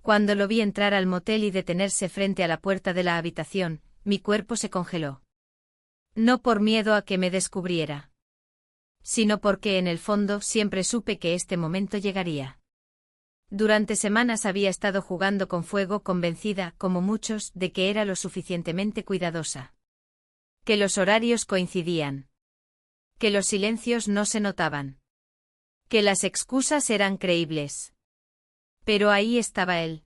Cuando lo vi entrar al motel y detenerse frente a la puerta de la habitación, mi cuerpo se congeló. No por miedo a que me descubriera, sino porque en el fondo siempre supe que este momento llegaría. Durante semanas había estado jugando con fuego, convencida, como muchos, de que era lo suficientemente cuidadosa. Que los horarios coincidían. Que los silencios no se notaban. Que las excusas eran creíbles. Pero ahí estaba él.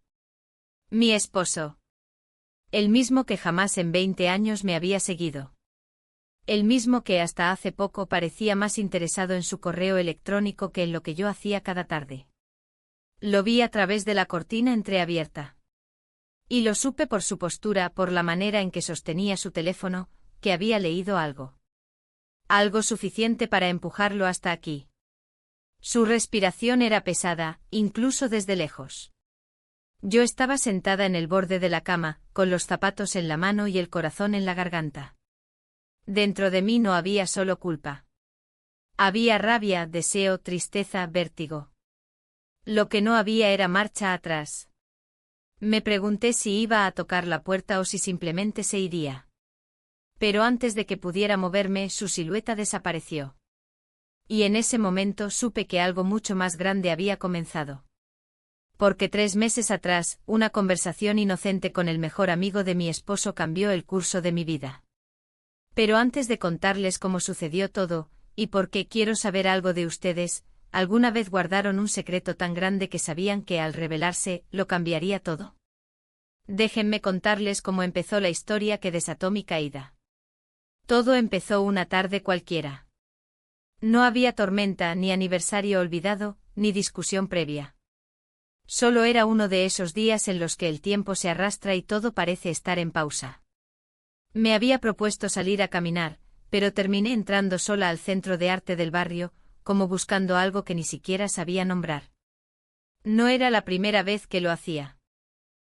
Mi esposo. El mismo que jamás en 20 años me había seguido. El mismo que hasta hace poco parecía más interesado en su correo electrónico que en lo que yo hacía cada tarde. Lo vi a través de la cortina entreabierta. Y lo supe por su postura, por la manera en que sostenía su teléfono, que había leído algo. Algo suficiente para empujarlo hasta aquí. Su respiración era pesada, incluso desde lejos. Yo estaba sentada en el borde de la cama, con los zapatos en la mano y el corazón en la garganta. Dentro de mí no había solo culpa. Había rabia, deseo, tristeza, vértigo. Lo que no había era marcha atrás. Me pregunté si iba a tocar la puerta o si simplemente se iría. Pero antes de que pudiera moverme, su silueta desapareció. Y en ese momento supe que algo mucho más grande había comenzado. Porque 3 meses atrás, una conversación inocente con el mejor amigo de mi esposo cambió el curso de mi vida. Pero antes de contarles cómo sucedió todo, y por qué quiero saber algo de ustedes, ¿alguna vez guardaron un secreto tan grande que sabían que al revelarse, lo cambiaría todo? Déjenme contarles cómo empezó la historia que desató mi caída. Todo empezó una tarde cualquiera. No había tormenta, ni aniversario olvidado, ni discusión previa. Solo era uno de esos días en los que el tiempo se arrastra y todo parece estar en pausa. Me había propuesto salir a caminar, pero terminé entrando sola al centro de arte del barrio, como buscando algo que ni siquiera sabía nombrar. No era la primera vez que lo hacía.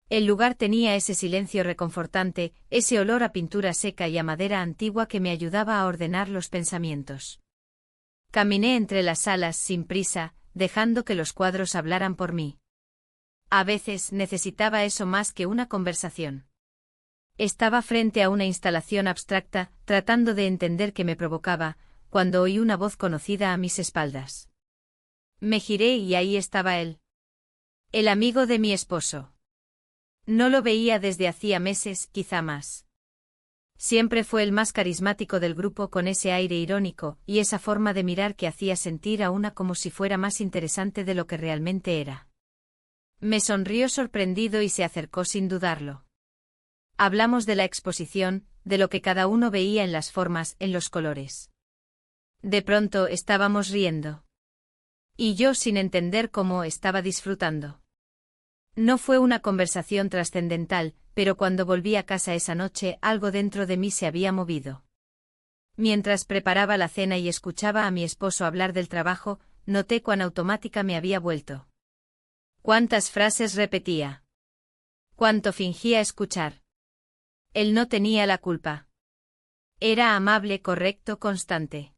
El lugar tenía ese silencio reconfortante, ese olor a pintura seca y a madera antigua que me ayudaba a ordenar los pensamientos. Caminé entre las salas sin prisa, dejando que los cuadros hablaran por mí. A veces necesitaba eso más que una conversación. Estaba frente a una instalación abstracta, tratando de entender qué me provocaba, cuando oí una voz conocida a mis espaldas. Me giré y ahí estaba él. El amigo de mi esposo. No lo veía desde hacía meses, quizá más. Siempre fue el más carismático del grupo, con ese aire irónico y esa forma de mirar que hacía sentir a una como si fuera más interesante de lo que realmente era. Me sonrió sorprendido y se acercó sin dudarlo. Hablamos de la exposición, de lo que cada uno veía en las formas, en los colores. De pronto estábamos riendo. Y yo, sin entender cómo, estaba disfrutando. No fue una conversación trascendental, pero cuando volví a casa esa noche, algo dentro de mí se había movido. Mientras preparaba la cena y escuchaba a mi esposo hablar del trabajo, noté cuán automática me había vuelto. Cuántas frases repetía. Cuánto fingía escuchar. Él no tenía la culpa. Era amable, correcto, constante.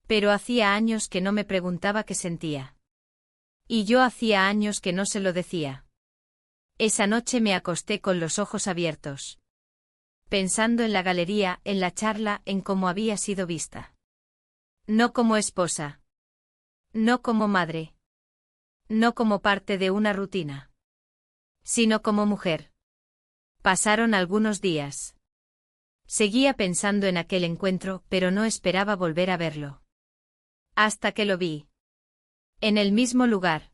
Pero hacía años que no me preguntaba qué sentía. Y yo hacía años que no se lo decía. Esa noche me acosté con los ojos abiertos. Pensando en la galería, en la charla, en cómo había sido vista. No como esposa. No como madre. No como parte de una rutina. Sino como mujer. Pasaron algunos días. Seguía pensando en aquel encuentro, pero no esperaba volver a verlo. Hasta que lo vi. En el mismo lugar.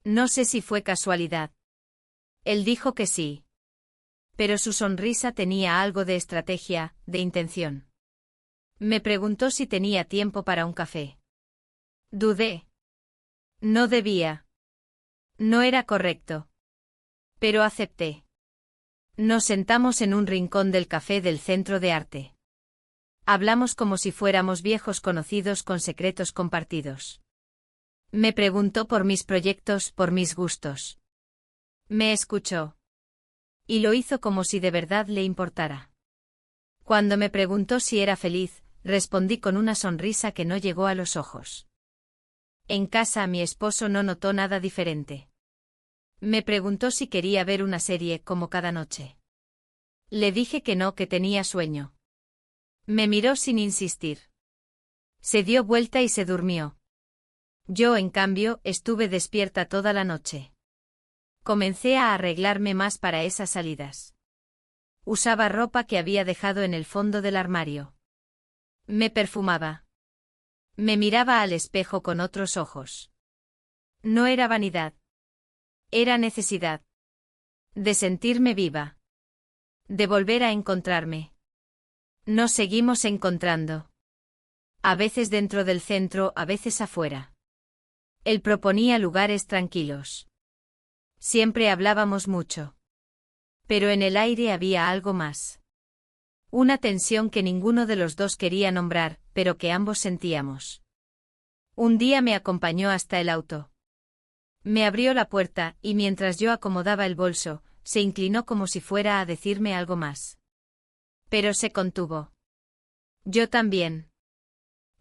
No sé si fue casualidad. Él dijo que sí. Pero su sonrisa tenía algo de estrategia, de intención. Me preguntó si tenía tiempo para un café. Dudé. No debía. No era correcto. Pero acepté. Nos sentamos en un rincón del café del centro de arte. Hablamos como si fuéramos viejos conocidos con secretos compartidos. Me preguntó por mis proyectos, por mis gustos. Me escuchó. Y lo hizo como si de verdad le importara. Cuando me preguntó si era feliz, respondí con una sonrisa que no llegó a los ojos. En casa mi esposo no notó nada diferente. Me preguntó si quería ver una serie como cada noche. Le dije que no, que tenía sueño. Me miró sin insistir. Se dio vuelta y se durmió. Yo, en cambio, estuve despierta toda la noche. Comencé a arreglarme más para esas salidas. Usaba ropa que había dejado en el fondo del armario. Me perfumaba. Me miraba al espejo con otros ojos. No era vanidad. Era necesidad. De sentirme viva. De volver a encontrarme. Nos seguimos encontrando. A veces dentro del centro, a veces afuera. Él proponía lugares tranquilos. Siempre hablábamos mucho. Pero en el aire había algo más. Una tensión que ninguno de los dos quería nombrar, pero que ambos sentíamos. Un día me acompañó hasta el auto. Me abrió la puerta, y mientras yo acomodaba el bolso, se inclinó como si fuera a decirme algo más. Pero se contuvo. Yo también.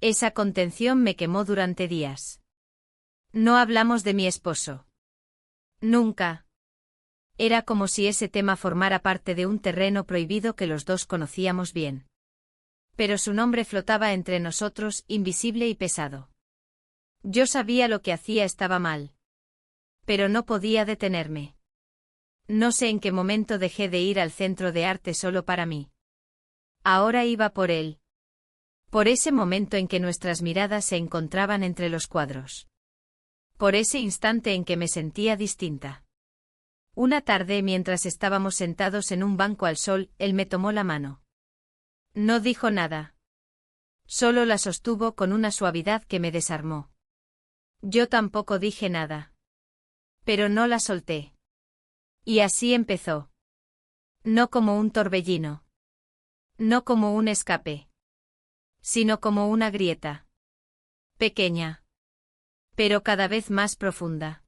Esa contención me quemó durante días. No hablamos de mi esposo. Nunca. Era como si ese tema formara parte de un terreno prohibido que los dos conocíamos bien. Pero su nombre flotaba entre nosotros, invisible y pesado. Yo sabía lo que hacía estaba mal. Pero no podía detenerme. No sé en qué momento dejé de ir al centro de arte solo para mí. Ahora iba por él. Por ese momento en que nuestras miradas se encontraban entre los cuadros. Por ese instante en que me sentía distinta. Una tarde, mientras estábamos sentados en un banco al sol, él me tomó la mano. No dijo nada. Solo la sostuvo con una suavidad que me desarmó. Yo tampoco dije nada. Pero no la solté. Y así empezó. No como un torbellino. No como un escape. Sino como una grieta. Pequeña. Pero cada vez más profunda.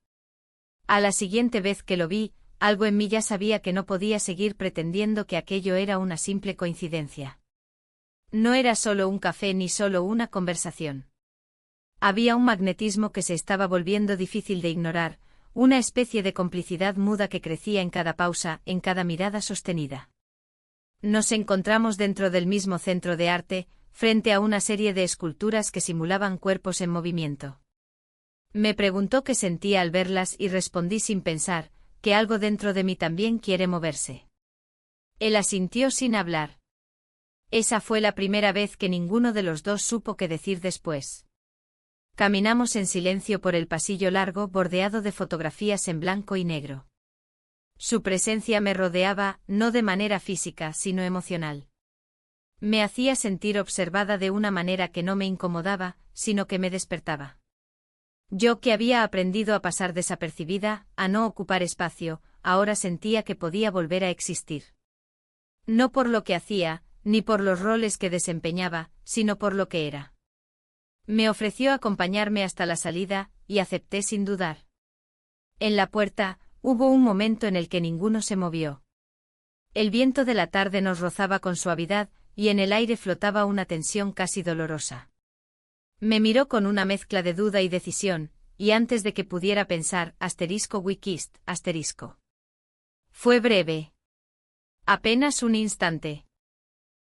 A la siguiente vez que lo vi, algo en mí ya sabía que no podía seguir pretendiendo que aquello era una simple coincidencia. No era solo un café ni solo una conversación. Había un magnetismo que se estaba volviendo difícil de ignorar, una especie de complicidad muda que crecía en cada pausa, en cada mirada sostenida. Nos encontramos dentro del mismo centro de arte, frente a una serie de esculturas que simulaban cuerpos en movimiento. Me preguntó qué sentía al verlas y respondí sin pensar, que algo dentro de mí también quiere moverse. Él asintió sin hablar. Esa fue la primera vez que ninguno de los dos supo qué decir después. Caminamos en silencio por el pasillo largo bordeado de fotografías en blanco y negro. Su presencia me rodeaba, no de manera física, sino emocional. Me hacía sentir observada de una manera que no me incomodaba, sino que me despertaba. Yo, que había aprendido a pasar desapercibida, a no ocupar espacio, ahora sentía que podía volver a existir. No por lo que hacía, ni por los roles que desempeñaba, sino por lo que era. Me ofreció acompañarme hasta la salida, y acepté sin dudar. En la puerta, hubo un momento en el que ninguno se movió. El viento de la tarde nos rozaba con suavidad, y en el aire flotaba una tensión casi dolorosa. Me miró con una mezcla de duda y decisión, y antes de que pudiera pensar, *we kissed*. Fue breve. Apenas un instante.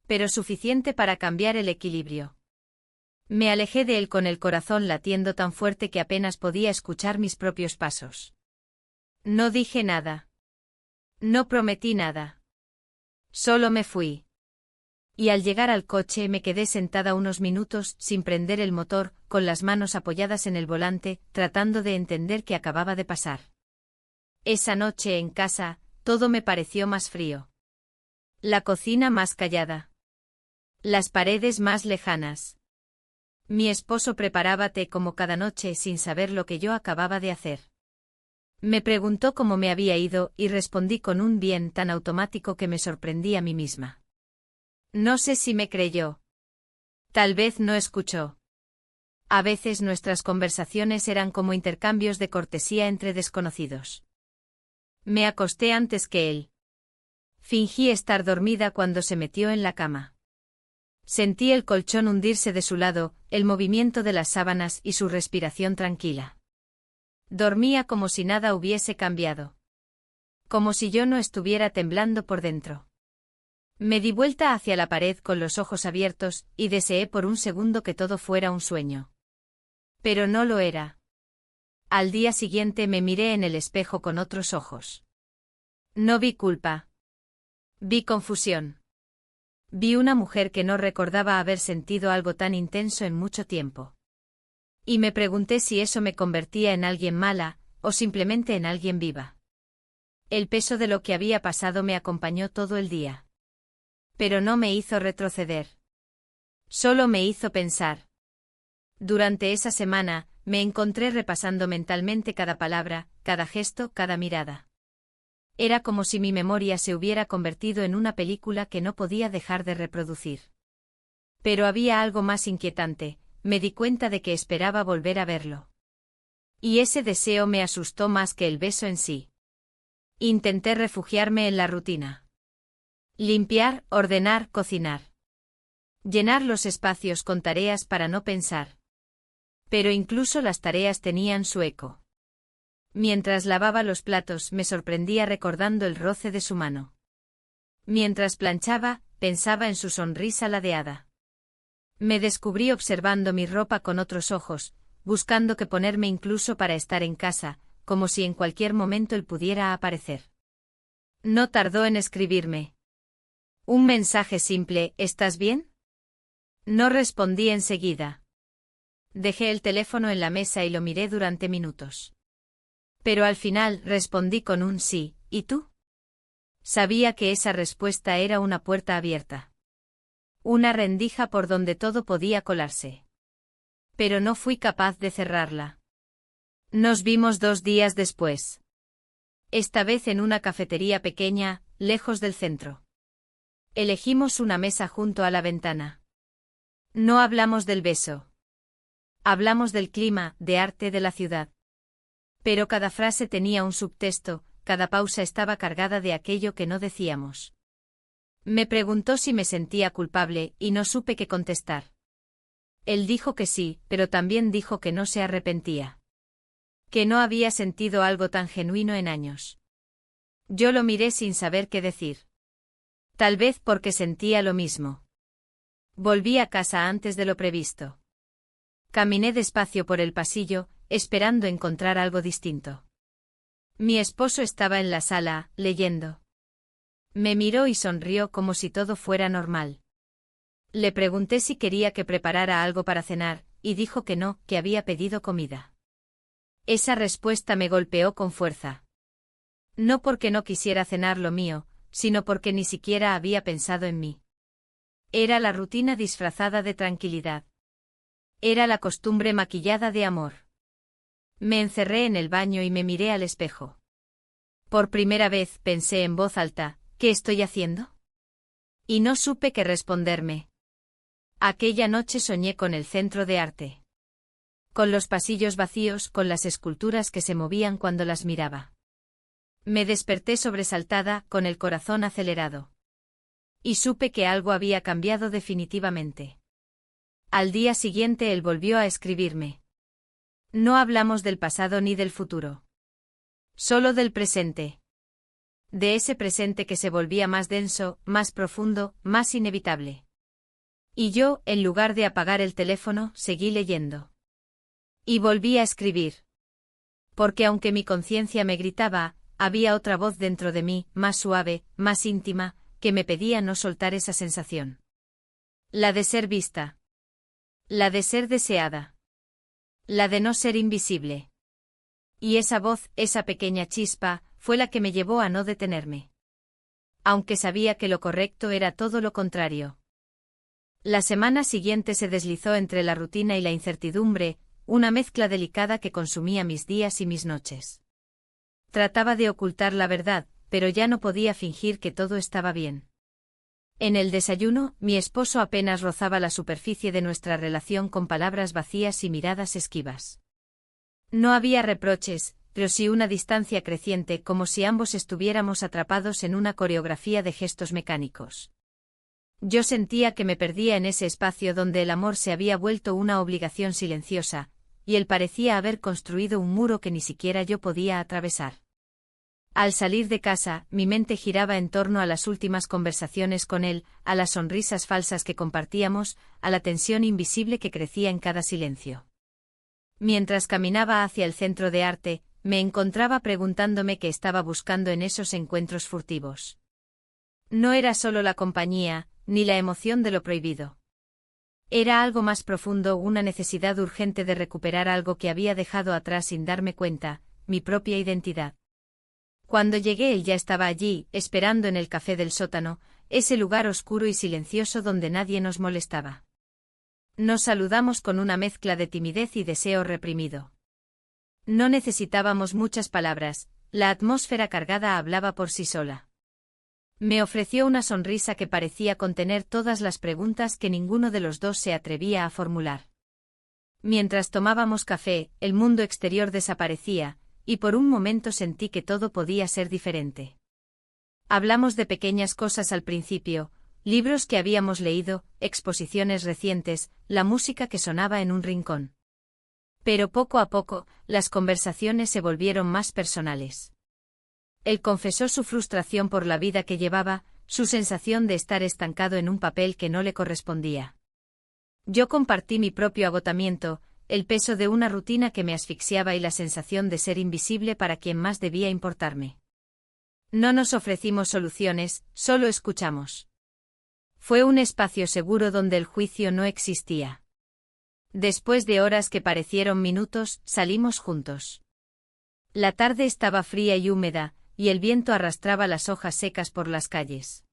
Pero suficiente para cambiar el equilibrio. Me alejé de él con el corazón latiendo tan fuerte que apenas podía escuchar mis propios pasos. No dije nada. No prometí nada. Solo me fui. Y al llegar al coche me quedé sentada unos minutos sin prender el motor, con las manos apoyadas en el volante, tratando de entender qué acababa de pasar. Esa noche en casa, todo me pareció más frío. La cocina más callada. Las paredes más lejanas. Mi esposo preparaba té como cada noche sin saber lo que yo acababa de hacer. Me preguntó cómo me había ido y respondí con un bien tan automático que me sorprendí a mí misma. No sé si me creyó. Tal vez no escuchó. A veces nuestras conversaciones eran como intercambios de cortesía entre desconocidos. Me acosté antes que él. Fingí estar dormida cuando se metió en la cama. Sentí el colchón hundirse de su lado, el movimiento de las sábanas y su respiración tranquila. Dormía como si nada hubiese cambiado. Como si yo no estuviera temblando por dentro. Me di vuelta hacia la pared con los ojos abiertos y deseé por un segundo que todo fuera un sueño. Pero no lo era. Al día siguiente me miré en el espejo con otros ojos. No vi culpa. Vi confusión. Vi una mujer que no recordaba haber sentido algo tan intenso en mucho tiempo. Y me pregunté si eso me convertía en alguien mala, o simplemente en alguien viva. El peso de lo que había pasado me acompañó todo el día. Pero no me hizo retroceder. Solo me hizo pensar. Durante esa semana, me encontré repasando mentalmente cada palabra, cada gesto, cada mirada. Era como si mi memoria se hubiera convertido en una película que no podía dejar de reproducir. Pero había algo más inquietante, me di cuenta de que esperaba volver a verlo. Y ese deseo me asustó más que el beso en sí. Intenté refugiarme en la rutina. Limpiar, ordenar, cocinar. Llenar los espacios con tareas para no pensar. Pero incluso las tareas tenían su eco. Mientras lavaba los platos me sorprendía recordando el roce de su mano. Mientras planchaba, pensaba en su sonrisa ladeada. Me descubrí observando mi ropa con otros ojos, buscando qué ponerme incluso para estar en casa, como si en cualquier momento él pudiera aparecer. No tardó en escribirme. Un mensaje simple, ¿estás bien? No respondí enseguida. Dejé el teléfono en la mesa y lo miré durante minutos. Pero al final respondí con un sí, ¿y tú? Sabía que esa respuesta era una puerta abierta. Una rendija por donde todo podía colarse. Pero no fui capaz de cerrarla. Nos vimos 2 días después. Esta vez en una cafetería pequeña, lejos del centro. Elegimos una mesa junto a la ventana. No hablamos del beso. Hablamos del clima, de arte de la ciudad. Pero cada frase tenía un subtexto, cada pausa estaba cargada de aquello que no decíamos. Me preguntó si me sentía culpable y no supe qué contestar. Él dijo que sí, pero también dijo que no se arrepentía. Que no había sentido algo tan genuino en años. Yo lo miré sin saber qué decir. Tal vez porque sentía lo mismo. Volví a casa antes de lo previsto. Caminé despacio por el pasillo, esperando encontrar algo distinto. Mi esposo estaba en la sala, leyendo. Me miró y sonrió como si todo fuera normal. Le pregunté si quería que preparara algo para cenar, y dijo que no, que había pedido comida. Esa respuesta me golpeó con fuerza. No porque no quisiera cenar lo mío, sino porque ni siquiera había pensado en mí. Era la rutina disfrazada de tranquilidad. Era la costumbre maquillada de amor. Me encerré en el baño y me miré al espejo. Por primera vez pensé en voz alta, ¿qué estoy haciendo? Y no supe qué responderme. Aquella noche soñé con el centro de arte. Con los pasillos vacíos, con las esculturas que se movían cuando las miraba. Me desperté sobresaltada, con el corazón acelerado. Y supe que algo había cambiado definitivamente. Al día siguiente él volvió a escribirme. No hablamos del pasado ni del futuro. Solo del presente. De ese presente que se volvía más denso, más profundo, más inevitable. Y yo, en lugar de apagar el teléfono, seguí leyendo. Y volví a escribir. Porque aunque mi conciencia me gritaba, había otra voz dentro de mí, más suave, más íntima, que me pedía no soltar esa sensación. La de ser vista. La de ser deseada. La de no ser invisible. Y esa voz, esa pequeña chispa, fue la que me llevó a no detenerme. Aunque sabía que lo correcto era todo lo contrario. La semana siguiente se deslizó entre la rutina y la incertidumbre, una mezcla delicada que consumía mis días y mis noches. Trataba de ocultar la verdad, pero ya no podía fingir que todo estaba bien. En el desayuno, mi esposo apenas rozaba la superficie de nuestra relación con palabras vacías y miradas esquivas. No había reproches, pero sí una distancia creciente, como si ambos estuviéramos atrapados en una coreografía de gestos mecánicos. Yo sentía que me perdía en ese espacio donde el amor se había vuelto una obligación silenciosa, y él parecía haber construido un muro que ni siquiera yo podía atravesar. Al salir de casa, mi mente giraba en torno a las últimas conversaciones con él, a las sonrisas falsas que compartíamos, a la tensión invisible que crecía en cada silencio. Mientras caminaba hacia el centro de arte, me encontraba preguntándome qué estaba buscando en esos encuentros furtivos. No era solo la compañía, ni la emoción de lo prohibido. Era algo más profundo, una necesidad urgente de recuperar algo que había dejado atrás sin darme cuenta, mi propia identidad. Cuando llegué él ya estaba allí, esperando en el café del sótano, ese lugar oscuro y silencioso donde nadie nos molestaba. Nos saludamos con una mezcla de timidez y deseo reprimido. No necesitábamos muchas palabras, la atmósfera cargada hablaba por sí sola. Me ofreció una sonrisa que parecía contener todas las preguntas que ninguno de los dos se atrevía a formular. Mientras tomábamos café, el mundo exterior desaparecía, y por un momento sentí que todo podía ser diferente. Hablamos de pequeñas cosas al principio, libros que habíamos leído, exposiciones recientes, la música que sonaba en un rincón. Pero poco a poco, las conversaciones se volvieron más personales. Él confesó su frustración por la vida que llevaba, su sensación de estar estancado en un papel que no le correspondía. Yo compartí mi propio agotamiento, el peso de una rutina que me asfixiaba y la sensación de ser invisible para quien más debía importarme. No nos ofrecimos soluciones, solo escuchamos. Fue un espacio seguro donde el juicio no existía. Después de horas que parecieron minutos, salimos juntos. La tarde estaba fría y húmeda, y el viento arrastraba las hojas secas por las calles.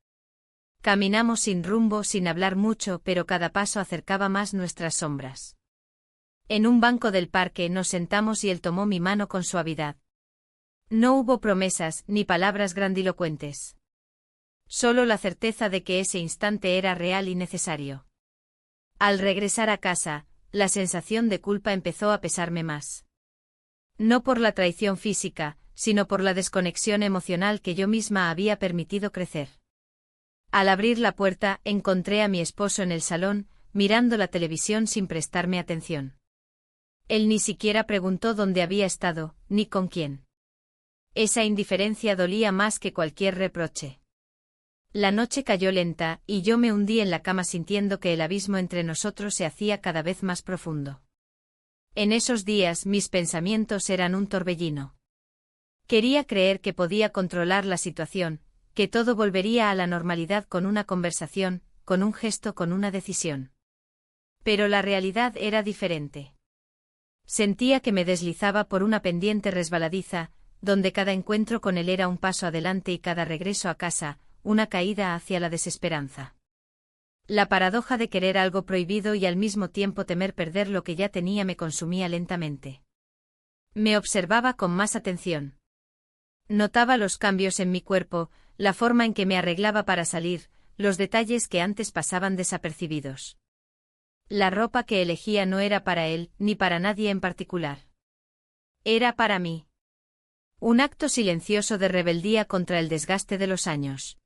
Caminamos sin rumbo, sin hablar mucho, pero cada paso acercaba más nuestras sombras. En un banco del parque nos sentamos y él tomó mi mano con suavidad. No hubo promesas ni palabras grandilocuentes. Solo la certeza de que ese instante era real y necesario. Al regresar a casa, la sensación de culpa empezó a pesarme más. No por la traición física, sino por la desconexión emocional que yo misma había permitido crecer. Al abrir la puerta, encontré a mi esposo en el salón, mirando la televisión sin prestarme atención. Él ni siquiera preguntó dónde había estado, ni con quién. Esa indiferencia dolía más que cualquier reproche. La noche cayó lenta, y yo me hundí en la cama sintiendo que el abismo entre nosotros se hacía cada vez más profundo. En esos días mis pensamientos eran un torbellino. Quería creer que podía controlar la situación, que todo volvería a la normalidad con una conversación, con un gesto, con una decisión. Pero la realidad era diferente. Sentía que me deslizaba por una pendiente resbaladiza, donde cada encuentro con él era un paso adelante y cada regreso a casa, una caída hacia la desesperanza. La paradoja de querer algo prohibido y al mismo tiempo temer perder lo que ya tenía me consumía lentamente. Me observaba con más atención. Notaba los cambios en mi cuerpo, la forma en que me arreglaba para salir, los detalles que antes pasaban desapercibidos. La ropa que elegía no era para él, ni para nadie en particular. Era para mí. Un acto silencioso de rebeldía contra el desgaste de los años.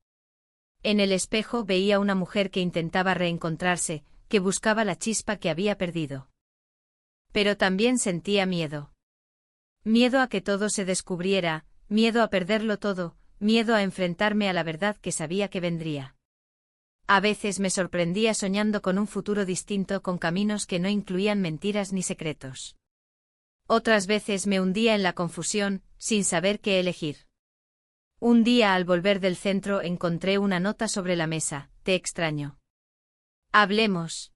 En el espejo veía una mujer que intentaba reencontrarse, que buscaba la chispa que había perdido. Pero también sentía miedo. Miedo a que todo se descubriera, miedo a perderlo todo, miedo a enfrentarme a la verdad que sabía que vendría. A veces me sorprendía soñando con un futuro distinto, con caminos que no incluían mentiras ni secretos. Otras veces me hundía en la confusión, sin saber qué elegir. Un día al volver del centro encontré una nota sobre la mesa: te extraño. Hablemos.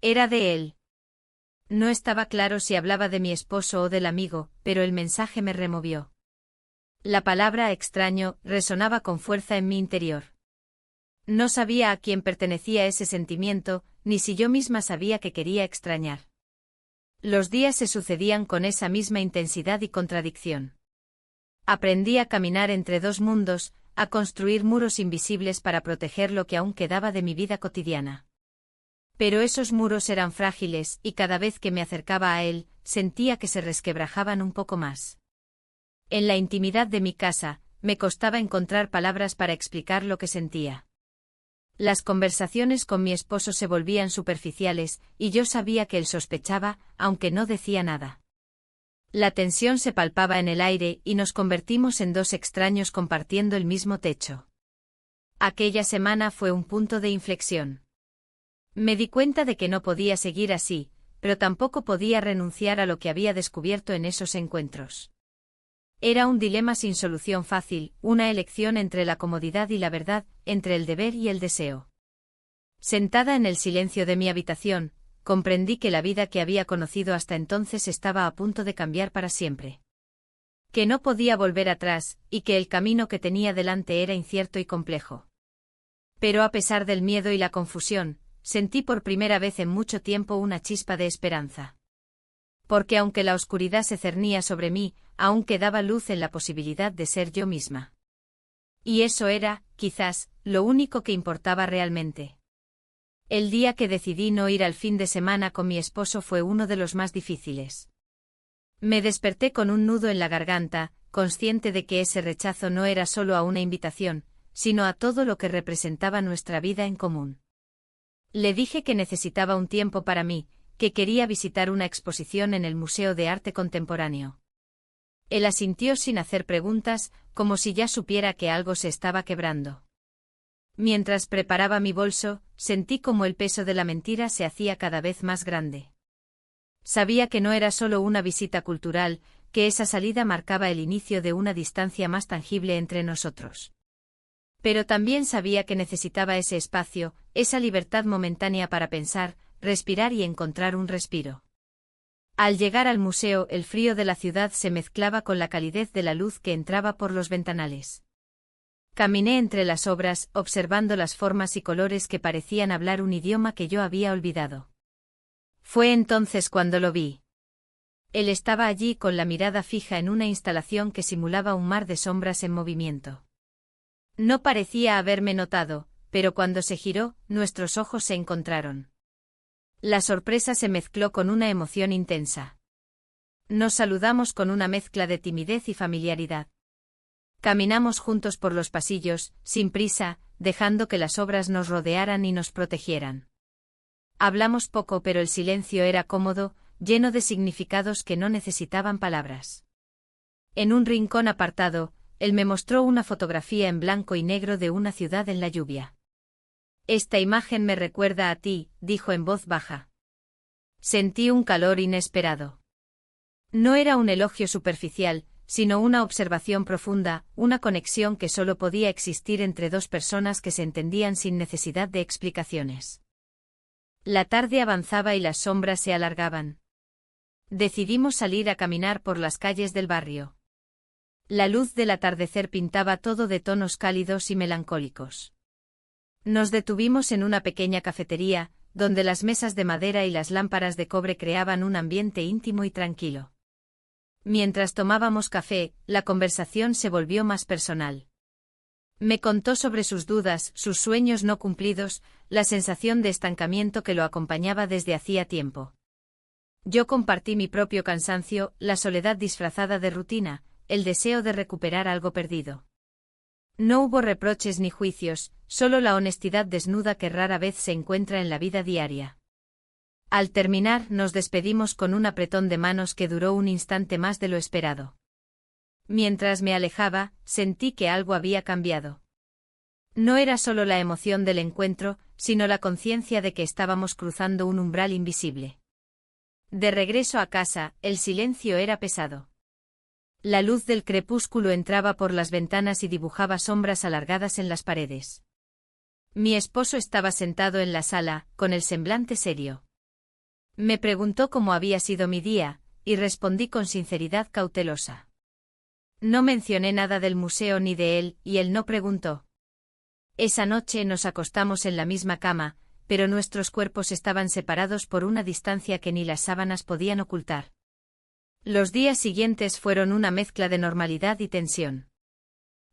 Era de él. No estaba claro si hablaba de mi esposo o del amigo, pero el mensaje me removió. La palabra extraño resonaba con fuerza en mi interior. No sabía a quién pertenecía ese sentimiento, ni si yo misma sabía que quería extrañar. Los días se sucedían con esa misma intensidad y contradicción. Aprendí a caminar entre dos mundos, a construir muros invisibles para proteger lo que aún quedaba de mi vida cotidiana. Pero esos muros eran frágiles, y cada vez que me acercaba a él, sentía que se resquebrajaban un poco más. En la intimidad de mi casa, me costaba encontrar palabras para explicar lo que sentía. Las conversaciones con mi esposo se volvían superficiales, y yo sabía que él sospechaba, aunque no decía nada. La tensión se palpaba en el aire y nos convertimos en dos extraños compartiendo el mismo techo. Aquella semana fue un punto de inflexión. Me di cuenta de que no podía seguir así, pero tampoco podía renunciar a lo que había descubierto en esos encuentros. Era un dilema sin solución fácil, una elección entre la comodidad y la verdad, entre el deber y el deseo. Sentada en el silencio de mi habitación, comprendí que la vida que había conocido hasta entonces estaba a punto de cambiar para siempre. Que no podía volver atrás, y que el camino que tenía delante era incierto y complejo. Pero a pesar del miedo y la confusión, sentí por primera vez en mucho tiempo una chispa de esperanza. Porque aunque la oscuridad se cernía sobre mí, aún quedaba luz en la posibilidad de ser yo misma. Y eso era, quizás, lo único que importaba realmente. El día que decidí no ir al fin de semana con mi esposo fue uno de los más difíciles. Me desperté con un nudo en la garganta, consciente de que ese rechazo no era solo a una invitación, sino a todo lo que representaba nuestra vida en común. Le dije que necesitaba un tiempo para mí, que quería visitar una exposición en el Museo de Arte Contemporáneo. Él asintió sin hacer preguntas, como si ya supiera que algo se estaba quebrando. Mientras preparaba mi bolso, sentí como el peso de la mentira se hacía cada vez más grande. Sabía que no era solo una visita cultural, que esa salida marcaba el inicio de una distancia más tangible entre nosotros. Pero también sabía que necesitaba ese espacio, esa libertad momentánea para pensar, respirar y encontrar un respiro. Al llegar al museo, el frío de la ciudad se mezclaba con la calidez de la luz que entraba por los ventanales. Caminé entre las obras, observando las formas y colores que parecían hablar un idioma que yo había olvidado. Fue entonces cuando lo vi. Él estaba allí con la mirada fija en una instalación que simulaba un mar de sombras en movimiento. No parecía haberme notado, pero cuando se giró, nuestros ojos se encontraron. La sorpresa se mezcló con una emoción intensa. Nos saludamos con una mezcla de timidez y familiaridad. Caminamos juntos por los pasillos, sin prisa, dejando que las obras nos rodearan y nos protegieran. Hablamos poco, pero el silencio era cómodo, lleno de significados que no necesitaban palabras. En un rincón apartado, él me mostró una fotografía en blanco y negro de una ciudad en la lluvia. «Esta imagen me recuerda a ti», dijo en voz baja. Sentí un calor inesperado. No era un elogio superficial, sino una observación profunda, una conexión que solo podía existir entre dos personas que se entendían sin necesidad de explicaciones. La tarde avanzaba y las sombras se alargaban. Decidimos salir a caminar por las calles del barrio. La luz del atardecer pintaba todo de tonos cálidos y melancólicos. Nos detuvimos en una pequeña cafetería, donde las mesas de madera y las lámparas de cobre creaban un ambiente íntimo y tranquilo. Mientras tomábamos café, la conversación se volvió más personal. Me contó sobre sus dudas, sus sueños no cumplidos, la sensación de estancamiento que lo acompañaba desde hacía tiempo. Yo compartí mi propio cansancio, la soledad disfrazada de rutina, el deseo de recuperar algo perdido. No hubo reproches ni juicios, solo la honestidad desnuda que rara vez se encuentra en la vida diaria. Al terminar, nos despedimos con un apretón de manos que duró un instante más de lo esperado. Mientras me alejaba, sentí que algo había cambiado. No era solo la emoción del encuentro, sino la conciencia de que estábamos cruzando un umbral invisible. De regreso a casa, el silencio era pesado. La luz del crepúsculo entraba por las ventanas y dibujaba sombras alargadas en las paredes. Mi esposo estaba sentado en la sala, con el semblante serio. Me preguntó cómo había sido mi día, y respondí con sinceridad cautelosa. No mencioné nada del museo ni de él, y él no preguntó. Esa noche nos acostamos en la misma cama, pero nuestros cuerpos estaban separados por una distancia que ni las sábanas podían ocultar. Los días siguientes fueron una mezcla de normalidad y tensión.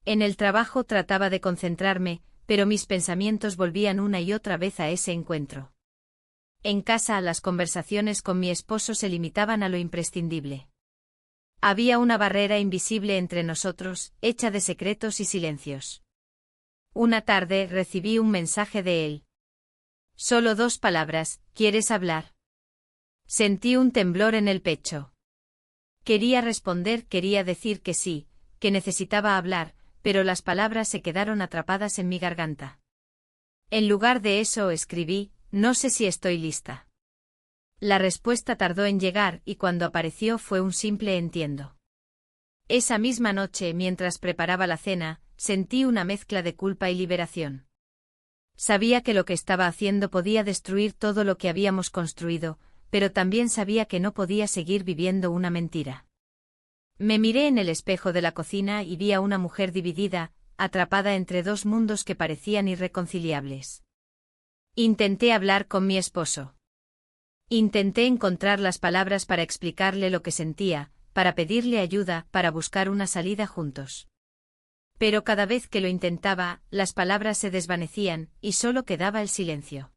En el trabajo trataba de concentrarme, pero mis pensamientos volvían una y otra vez a ese encuentro. En casa, las conversaciones con mi esposo se limitaban a lo imprescindible. Había una barrera invisible entre nosotros, hecha de secretos y silencios. Una tarde recibí un mensaje de él. Solo 2 palabras: ¿quieres hablar? Sentí un temblor en el pecho. Quería responder, quería decir que sí, que necesitaba hablar, pero las palabras se quedaron atrapadas en mi garganta. En lugar de eso escribí: no sé si estoy lista. La respuesta tardó en llegar y cuando apareció fue un simple entiendo. Esa misma noche, mientras preparaba la cena, sentí una mezcla de culpa y liberación. Sabía que lo que estaba haciendo podía destruir todo lo que habíamos construido, pero también sabía que no podía seguir viviendo una mentira. Me miré en el espejo de la cocina y vi a una mujer dividida, atrapada entre 2 mundos que parecían irreconciliables. Intenté hablar con mi esposo. Intenté encontrar las palabras para explicarle lo que sentía, para pedirle ayuda, para buscar una salida juntos. Pero cada vez que lo intentaba, las palabras se desvanecían, y solo quedaba el silencio.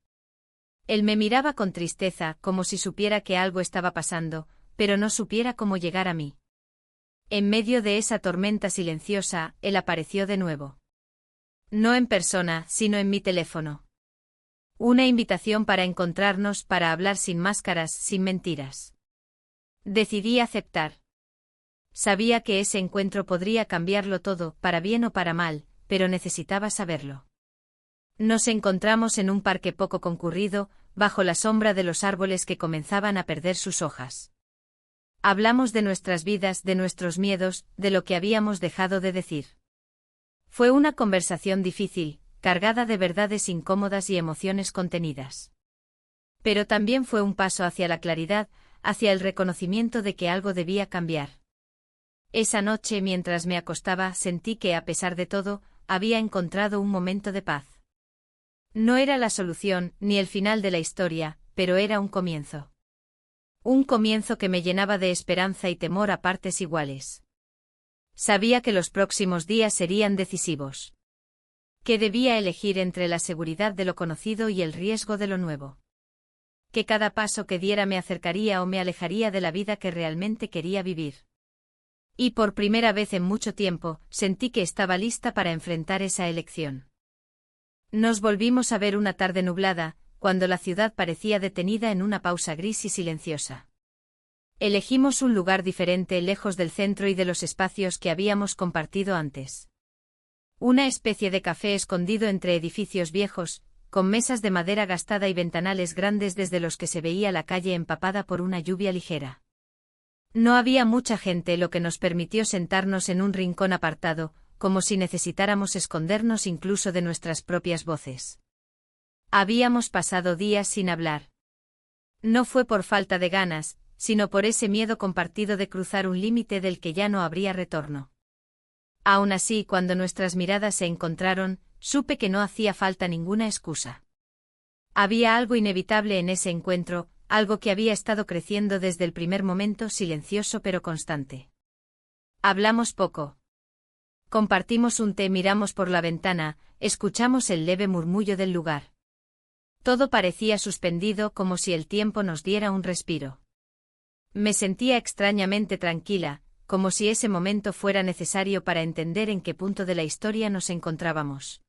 Él me miraba con tristeza, como si supiera que algo estaba pasando, pero no supiera cómo llegar a mí. En medio de esa tormenta silenciosa, él apareció de nuevo. No en persona, sino en mi teléfono. Una invitación para encontrarnos, para hablar sin máscaras, sin mentiras. Decidí aceptar. Sabía que ese encuentro podría cambiarlo todo, para bien o para mal, pero necesitaba saberlo. Nos encontramos en un parque poco concurrido, bajo la sombra de los árboles que comenzaban a perder sus hojas. Hablamos de nuestras vidas, de nuestros miedos, de lo que habíamos dejado de decir. Fue una conversación difícil, cargada de verdades incómodas y emociones contenidas. Pero también fue un paso hacia la claridad, hacia el reconocimiento de que algo debía cambiar. Esa noche, mientras me acostaba, sentí que, a pesar de todo, había encontrado un momento de paz. No era la solución, ni el final de la historia, pero era un comienzo. Un comienzo que me llenaba de esperanza y temor a partes iguales. Sabía que los próximos días serían decisivos. Que debía elegir entre la seguridad de lo conocido y el riesgo de lo nuevo. Que cada paso que diera me acercaría o me alejaría de la vida que realmente quería vivir. Y por primera vez en mucho tiempo, sentí que estaba lista para enfrentar esa elección. Nos volvimos a ver una tarde nublada, cuando la ciudad parecía detenida en una pausa gris y silenciosa. Elegimos un lugar diferente, lejos del centro y de los espacios que habíamos compartido antes. Una especie de café escondido entre edificios viejos, con mesas de madera gastada y ventanales grandes desde los que se veía la calle empapada por una lluvia ligera. No había mucha gente, lo que nos permitió sentarnos en un rincón apartado, como si necesitáramos escondernos incluso de nuestras propias voces. Habíamos pasado días sin hablar. No fue por falta de ganas, sino por ese miedo compartido de cruzar un límite del que ya no habría retorno. Aún así, cuando nuestras miradas se encontraron, supe que no hacía falta ninguna excusa. Había algo inevitable en ese encuentro, algo que había estado creciendo desde el primer momento, silencioso pero constante. Hablamos poco. Compartimos un té, miramos por la ventana, escuchamos el leve murmullo del lugar. Todo parecía suspendido, como si el tiempo nos diera un respiro. Me sentía extrañamente tranquila, como si ese momento fuera necesario para entender en qué punto de la historia nos encontrábamos.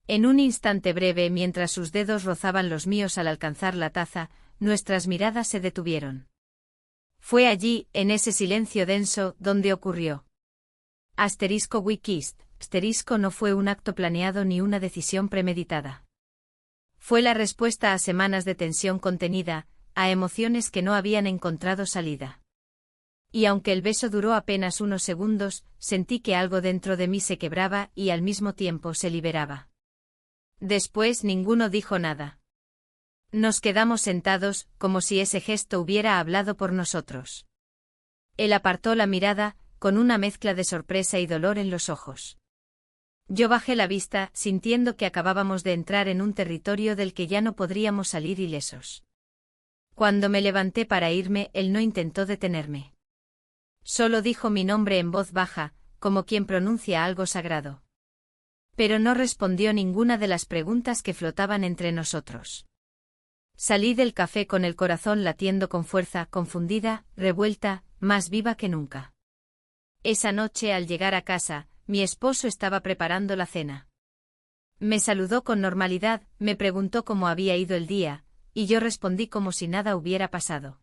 En un instante breve, mientras sus dedos rozaban los míos al alcanzar la taza, nuestras miradas se detuvieron. Fue allí, en ese silencio denso, donde ocurrió. We kissed. No fue un acto planeado ni una decisión premeditada. Fue la respuesta a semanas de tensión contenida, a emociones que no habían encontrado salida. Y aunque el beso duró apenas unos segundos, sentí que algo dentro de mí se quebraba y al mismo tiempo se liberaba. Después ninguno dijo nada. Nos quedamos sentados, como si ese gesto hubiera hablado por nosotros. Él apartó la mirada, con una mezcla de sorpresa y dolor en los ojos. Yo bajé la vista, sintiendo que acabábamos de entrar en un territorio del que ya no podríamos salir ilesos. Cuando me levanté para irme, él no intentó detenerme. Solo dijo mi nombre en voz baja, como quien pronuncia algo sagrado. Pero no respondió ninguna de las preguntas que flotaban entre nosotros. Salí del café con el corazón latiendo con fuerza, confundida, revuelta, más viva que nunca. Esa noche, al llegar a casa, mi esposo estaba preparando la cena. Me saludó con normalidad, me preguntó cómo había ido el día, y yo respondí como si nada hubiera pasado.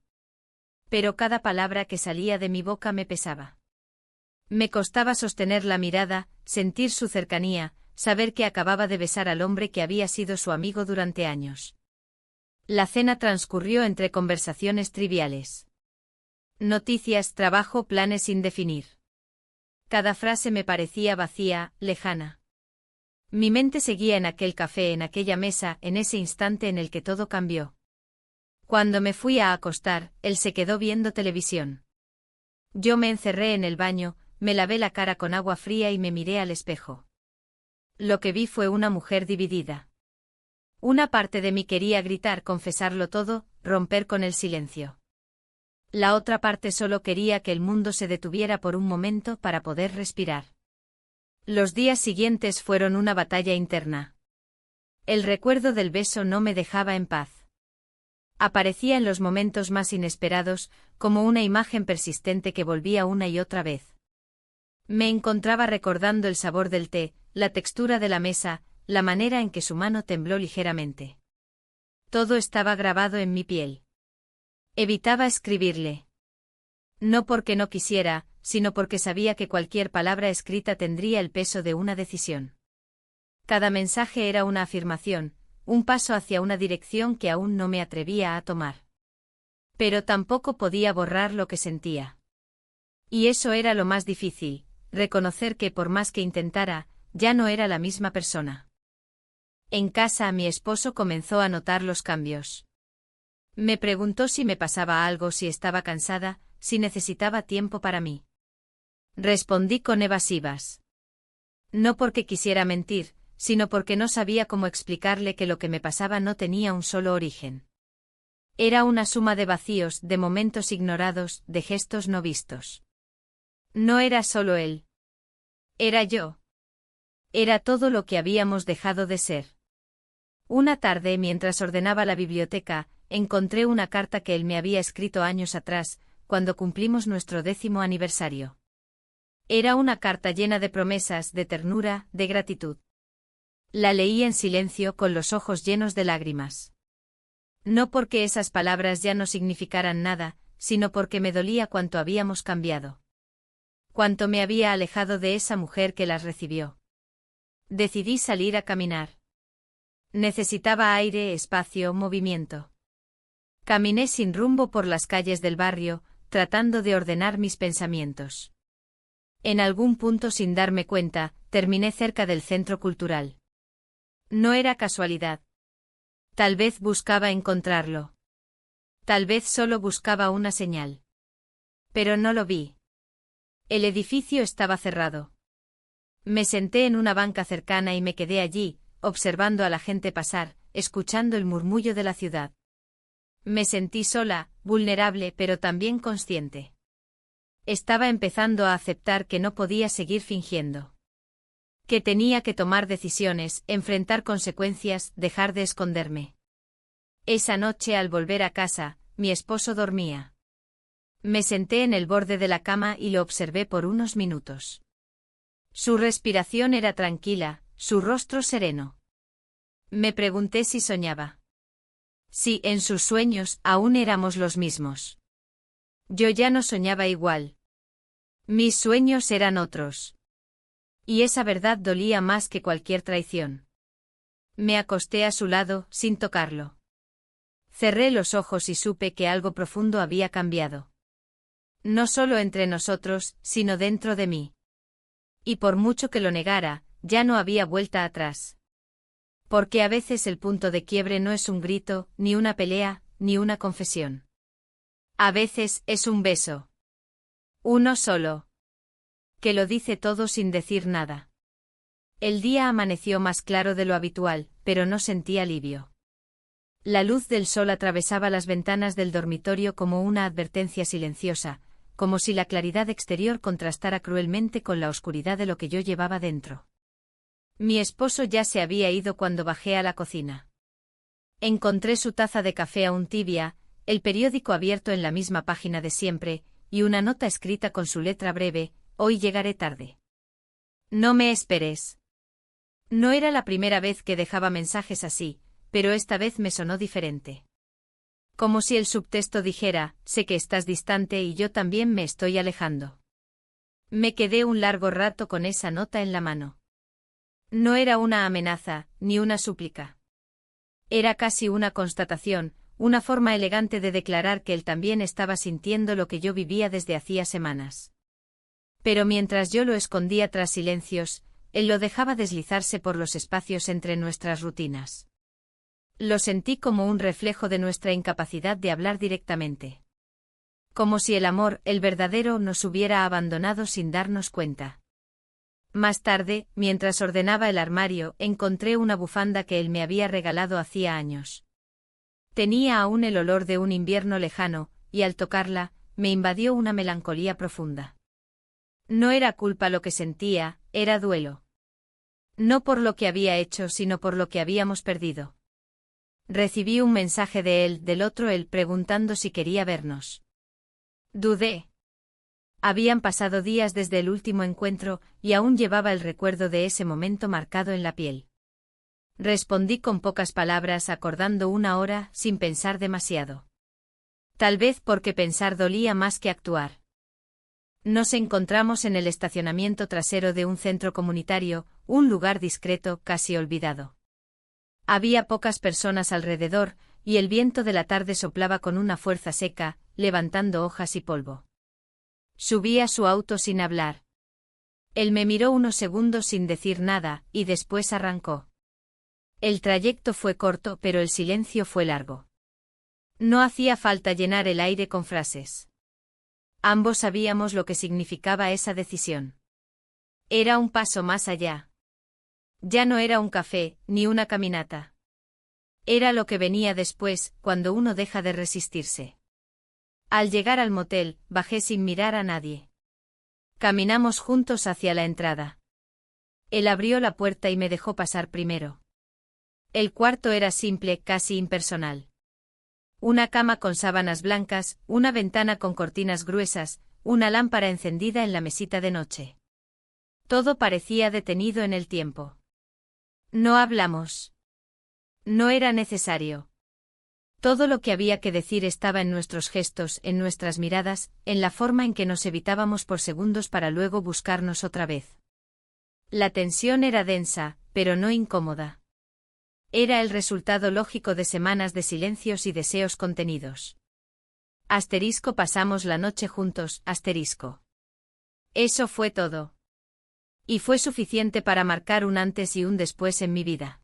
Pero cada palabra que salía de mi boca me pesaba. Me costaba sostener la mirada, sentir su cercanía, saber que acababa de besar al hombre que había sido su amigo durante años. La cena transcurrió entre conversaciones triviales. Noticias, trabajo, planes sin definir. Cada frase me parecía vacía, lejana. Mi mente seguía en aquel café, en aquella mesa, en ese instante en el que todo cambió. Cuando me fui a acostar, él se quedó viendo televisión. Yo me encerré en el baño, me lavé la cara con agua fría y me miré al espejo. Lo que vi fue una mujer dividida. Una parte de mí quería gritar, confesarlo todo, romper con el silencio. La otra parte solo quería que el mundo se detuviera por un momento para poder respirar. Los días siguientes fueron una batalla interna. El recuerdo del beso no me dejaba en paz. Aparecía en los momentos más inesperados, como una imagen persistente que volvía una y otra vez. Me encontraba recordando el sabor del té, la textura de la mesa, la manera en que su mano tembló ligeramente. Todo estaba grabado en mi piel. Evitaba escribirle. No porque no quisiera, sino porque sabía que cualquier palabra escrita tendría el peso de una decisión. Cada mensaje era una afirmación, un paso hacia una dirección que aún no me atrevía a tomar. Pero tampoco podía borrar lo que sentía. Y eso era lo más difícil, reconocer que por más que intentara, ya no era la misma persona. En casa mi esposo comenzó a notar los cambios. Me preguntó si me pasaba algo, si estaba cansada, si necesitaba tiempo para mí. Respondí con evasivas. No porque quisiera mentir, sino porque no sabía cómo explicarle que lo que me pasaba no tenía un solo origen. Era una suma de vacíos, de momentos ignorados, de gestos no vistos. No era solo él. Era yo. Era todo lo que habíamos dejado de ser. Una tarde, mientras ordenaba la biblioteca, encontré una carta que él me había escrito años atrás, cuando cumplimos nuestro 10º aniversario. Era una carta llena de promesas, de ternura, de gratitud. La leí en silencio, con los ojos llenos de lágrimas. No porque esas palabras ya no significaran nada, sino porque me dolía cuánto habíamos cambiado. Cuánto me había alejado de esa mujer que las recibió. Decidí salir a caminar. Necesitaba aire, espacio, movimiento. Caminé sin rumbo por las calles del barrio, tratando de ordenar mis pensamientos. En algún punto, sin darme cuenta, terminé cerca del centro cultural. No era casualidad. Tal vez buscaba encontrarlo. Tal vez solo buscaba una señal. Pero no lo vi. El edificio estaba cerrado. Me senté en una banca cercana y me quedé allí, observando a la gente pasar, escuchando el murmullo de la ciudad. Me sentí sola, vulnerable, pero también consciente. Estaba empezando a aceptar que no podía seguir fingiendo. Que tenía que tomar decisiones, enfrentar consecuencias, dejar de esconderme. Esa noche, al volver a casa, mi esposo dormía. Me senté en el borde de la cama y lo observé por unos minutos. Su respiración era tranquila, su rostro sereno. Me pregunté si soñaba. Si en sus sueños aún éramos los mismos. Yo ya no soñaba igual. Mis sueños eran otros. Y esa verdad dolía más que cualquier traición. Me acosté a su lado, sin tocarlo. Cerré los ojos y supe que algo profundo había cambiado. No solo entre nosotros, sino dentro de mí. Y por mucho que lo negara, ya no había vuelta atrás. Porque a veces el punto de quiebre no es un grito, ni una pelea, ni una confesión. A veces es un beso. Uno solo. Que lo dice todo sin decir nada. El día amaneció más claro de lo habitual, pero no sentí alivio. La luz del sol atravesaba las ventanas del dormitorio como una advertencia silenciosa, como si la claridad exterior contrastara cruelmente con la oscuridad de lo que yo llevaba dentro. Mi esposo ya se había ido cuando bajé a la cocina. Encontré su taza de café aún tibia, el periódico abierto en la misma página de siempre, y una nota escrita con su letra breve: hoy llegaré tarde. No me esperes. No era la primera vez que dejaba mensajes así, pero esta vez me sonó diferente. Como si el subtexto dijera, sé que estás distante y yo también me estoy alejando. Me quedé un largo rato con esa nota en la mano. No era una amenaza, ni una súplica. Era casi una constatación, una forma elegante de declarar que él también estaba sintiendo lo que yo vivía desde hacía semanas. Pero mientras yo lo escondía tras silencios, él lo dejaba deslizarse por los espacios entre nuestras rutinas. Lo sentí como un reflejo de nuestra incapacidad de hablar directamente. Como si el amor, el verdadero, nos hubiera abandonado sin darnos cuenta. Más tarde, mientras ordenaba el armario, encontré una bufanda que él me había regalado hacía años. Tenía aún el olor de un invierno lejano, y al tocarla, me invadió una melancolía profunda. No era culpa lo que sentía, era duelo. No por lo que había hecho, sino por lo que habíamos perdido. Recibí un mensaje de él, del otro él, preguntando si quería vernos. Dudé. Habían pasado días desde el último encuentro, y aún llevaba el recuerdo de ese momento marcado en la piel. Respondí con pocas palabras, acordando una hora, sin pensar demasiado. Tal vez porque pensar dolía más que actuar. Nos encontramos en el estacionamiento trasero de un centro comunitario, un lugar discreto, casi olvidado. Había pocas personas alrededor, y el viento de la tarde soplaba con una fuerza seca, levantando hojas y polvo. Subí a su auto sin hablar. Él me miró unos segundos sin decir nada, y después arrancó. El trayecto fue corto, pero el silencio fue largo. No hacía falta llenar el aire con frases. Ambos sabíamos lo que significaba esa decisión. Era un paso más allá. Ya no era un café, ni una caminata. Era lo que venía después, cuando uno deja de resistirse. Al llegar al motel, bajé sin mirar a nadie. Caminamos juntos hacia la entrada. Él abrió la puerta y me dejó pasar primero. El cuarto era simple, casi impersonal. Una cama con sábanas blancas, una ventana con cortinas gruesas, una lámpara encendida en la mesita de noche. Todo parecía detenido en el tiempo. No hablamos. No era necesario. Todo lo que había que decir estaba en nuestros gestos, en nuestras miradas, en la forma en que nos evitábamos por segundos para luego buscarnos otra vez. La tensión era densa, pero no incómoda. Era el resultado lógico de semanas de silencios y deseos contenidos. Asterisco, pasamos la noche juntos, asterisco. Eso fue todo. Y fue suficiente para marcar un antes y un después en mi vida.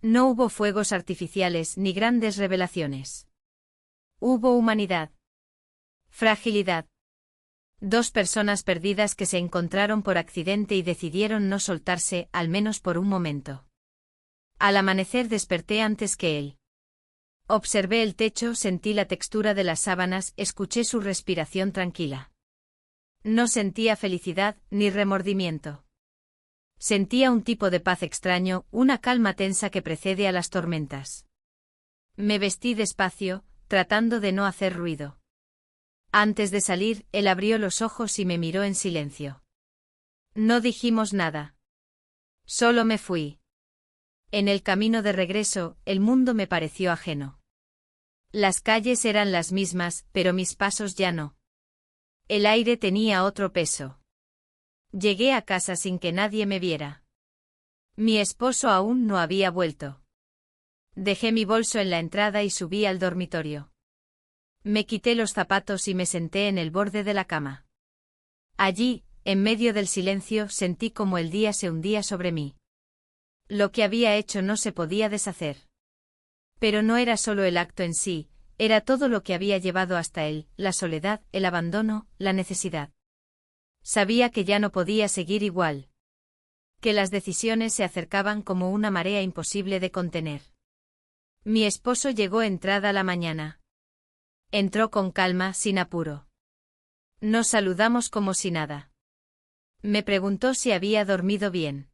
No hubo fuegos artificiales ni grandes revelaciones. Hubo humanidad. Fragilidad. Dos personas perdidas que se encontraron por accidente y decidieron no soltarse, al menos por un momento. Al amanecer desperté antes que él. Observé el techo, sentí la textura de las sábanas, escuché su respiración tranquila. No sentía felicidad, ni remordimiento. Sentía un tipo de paz extraño, una calma tensa que precede a las tormentas. Me vestí despacio, tratando de no hacer ruido. Antes de salir, él abrió los ojos y me miró en silencio. No dijimos nada. Solo me fui. En el camino de regreso, el mundo me pareció ajeno. Las calles eran las mismas, pero mis pasos ya no. El aire tenía otro peso. Llegué a casa sin que nadie me viera. Mi esposo aún no había vuelto. Dejé mi bolso en la entrada y subí al dormitorio. Me quité los zapatos y me senté en el borde de la cama. Allí, en medio del silencio, sentí como el día se hundía sobre mí. Lo que había hecho no se podía deshacer. Pero no era solo el acto en sí, era todo lo que había llevado hasta él, la soledad, el abandono, la necesidad. Sabía que ya no podía seguir igual. Que las decisiones se acercaban como una marea imposible de contener. Mi esposo llegó entrada la mañana. Entró con calma, sin apuro. Nos saludamos como si nada. Me preguntó si había dormido bien.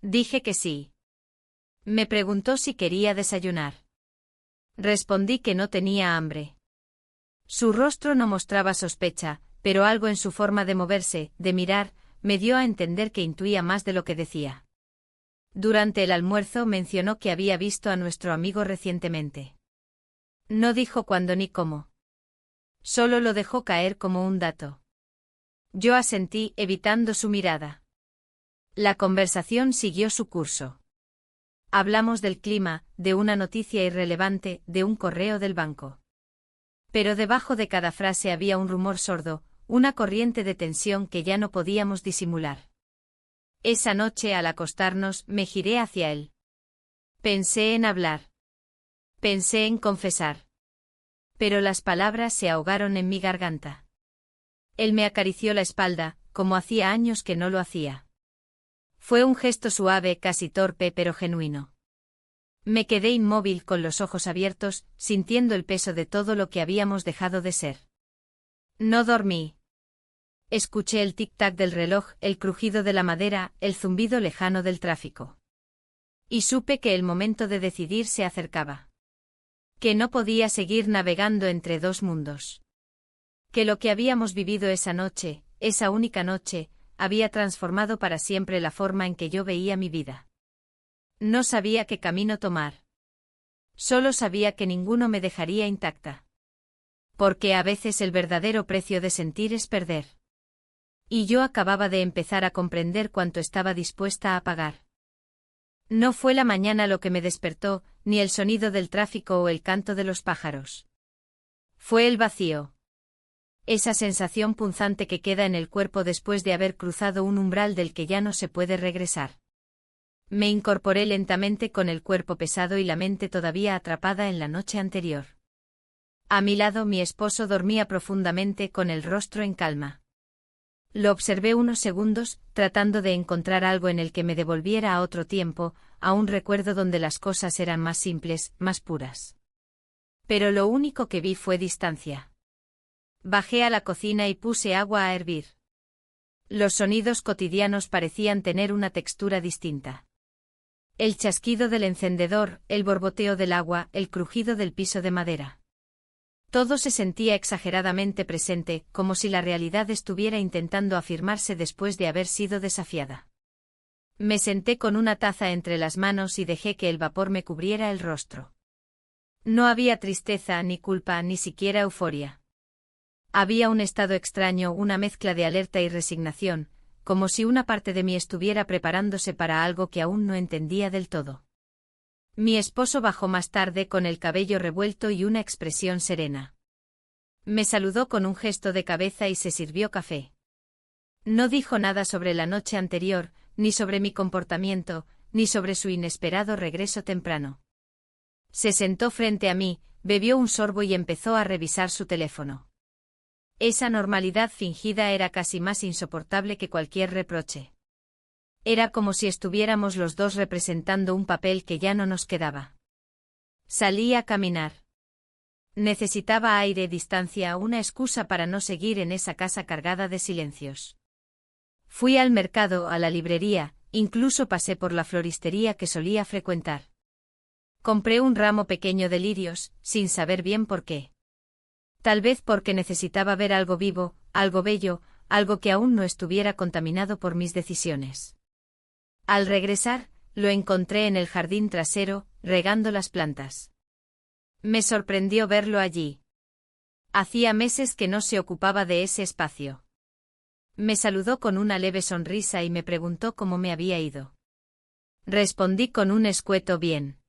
Dije que sí. Me preguntó si quería desayunar. Respondí que no tenía hambre. Su rostro no mostraba sospecha, pero algo en su forma de moverse, de mirar, me dio a entender que intuía más de lo que decía. Durante el almuerzo mencionó que había visto a nuestro amigo recientemente. No dijo cuándo ni cómo. Solo lo dejó caer como un dato. Yo asentí, evitando su mirada. La conversación siguió su curso. Hablamos del clima, de una noticia irrelevante, de un correo del banco. Pero debajo de cada frase había un rumor sordo, una corriente de tensión que ya no podíamos disimular. Esa noche al acostarnos me giré hacia él. Pensé en hablar. Pensé en confesar. Pero las palabras se ahogaron en mi garganta. Él me acarició la espalda, como hacía años que no lo hacía. Fue un gesto suave, casi torpe, pero genuino. Me quedé inmóvil con los ojos abiertos, sintiendo el peso de todo lo que habíamos dejado de ser. No dormí. Escuché el tic-tac del reloj, el crujido de la madera, el zumbido lejano del tráfico. Y supe que el momento de decidir se acercaba. Que no podía seguir navegando entre dos mundos. Que lo que habíamos vivido esa noche, esa única noche, había transformado para siempre la forma en que yo veía mi vida. No sabía qué camino tomar. Solo sabía que ninguno me dejaría intacta. Porque a veces el verdadero precio de sentir es perder. Y yo acababa de empezar a comprender cuánto estaba dispuesta a pagar. No fue la mañana lo que me despertó, ni el sonido del tráfico o el canto de los pájaros. Fue el vacío. Esa sensación punzante que queda en el cuerpo después de haber cruzado un umbral del que ya no se puede regresar. Me incorporé lentamente con el cuerpo pesado y la mente todavía atrapada en la noche anterior. A mi lado mi esposo dormía profundamente con el rostro en calma. Lo observé unos segundos, tratando de encontrar algo en el que me devolviera a otro tiempo, a un recuerdo donde las cosas eran más simples, más puras. Pero lo único que vi fue distancia. Bajé a la cocina y puse agua a hervir. Los sonidos cotidianos parecían tener una textura distinta. El chasquido del encendedor, el borboteo del agua, el crujido del piso de madera. Todo se sentía exageradamente presente, como si la realidad estuviera intentando afirmarse después de haber sido desafiada. Me senté con una taza entre las manos y dejé que el vapor me cubriera el rostro. No había tristeza, ni culpa, ni siquiera euforia. Había un estado extraño, una mezcla de alerta y resignación, como si una parte de mí estuviera preparándose para algo que aún no entendía del todo. Mi esposo bajó más tarde con el cabello revuelto y una expresión serena. Me saludó con un gesto de cabeza y se sirvió café. No dijo nada sobre la noche anterior, ni sobre mi comportamiento, ni sobre su inesperado regreso temprano. Se sentó frente a mí, bebió un sorbo y empezó a revisar su teléfono. Esa normalidad fingida era casi más insoportable que cualquier reproche. Era como si estuviéramos los dos representando un papel que ya no nos quedaba. Salí a caminar. Necesitaba aire, distancia, una excusa para no seguir en esa casa cargada de silencios. Fui al mercado, a la librería, incluso pasé por la floristería que solía frecuentar. Compré un ramo pequeño de lirios, sin saber bien por qué. Tal vez porque necesitaba ver algo vivo, algo bello, algo que aún no estuviera contaminado por mis decisiones. Al regresar, lo encontré en el jardín trasero, regando las plantas. Me sorprendió verlo allí. Hacía meses que no se ocupaba de ese espacio. Me saludó con una leve sonrisa y me preguntó cómo me había ido. Respondí con un escueto bien.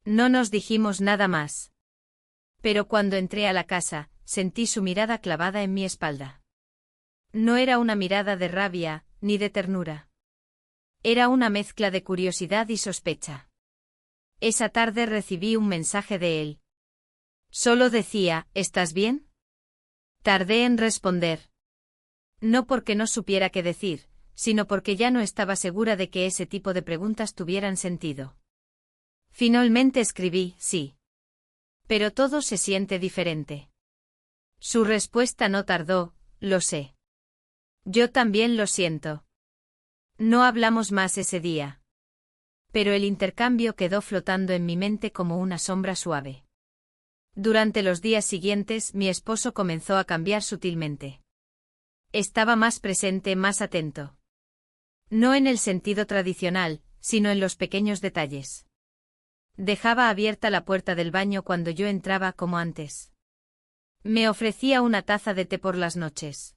No nos dijimos nada más. Pero cuando entré a la casa, sentí su mirada clavada en mi espalda. No era una mirada de rabia, ni de ternura. Era una mezcla de curiosidad y sospecha. Esa tarde recibí un mensaje de él. Solo decía, ¿estás bien? Tardé en responder. No porque no supiera qué decir, sino porque ya no estaba segura de que ese tipo de preguntas tuvieran sentido. Finalmente escribí, sí. Pero todo se siente diferente. Su respuesta no tardó, lo sé. Yo también lo siento. No hablamos más ese día. Pero el intercambio quedó flotando en mi mente como una sombra suave. Durante los días siguientes mi esposo comenzó a cambiar sutilmente. Estaba más presente, más atento. No en el sentido tradicional, sino en los pequeños detalles. Dejaba abierta la puerta del baño cuando yo entraba como antes. Me ofrecía una taza de té por las noches.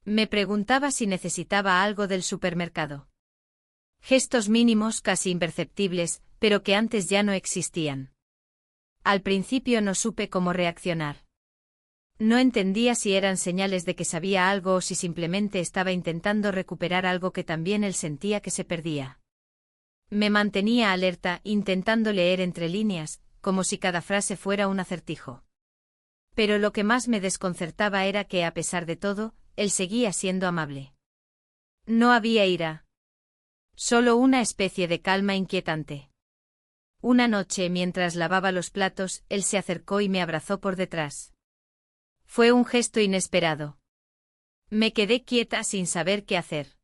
Me preguntaba si necesitaba algo del supermercado. Gestos mínimos casi imperceptibles, pero que antes ya no existían. Al principio no supe cómo reaccionar. No entendía si eran señales de que sabía algo o si simplemente estaba intentando recuperar algo que también él sentía que se perdía. Me mantenía alerta, intentando leer entre líneas, como si cada frase fuera un acertijo. Pero lo que más me desconcertaba era que, a pesar de todo, él seguía siendo amable. No había ira. Solo una especie de calma inquietante. Una noche, mientras lavaba los platos, él se acercó y me abrazó por detrás. Fue un gesto inesperado. Me quedé quieta sin saber qué hacer.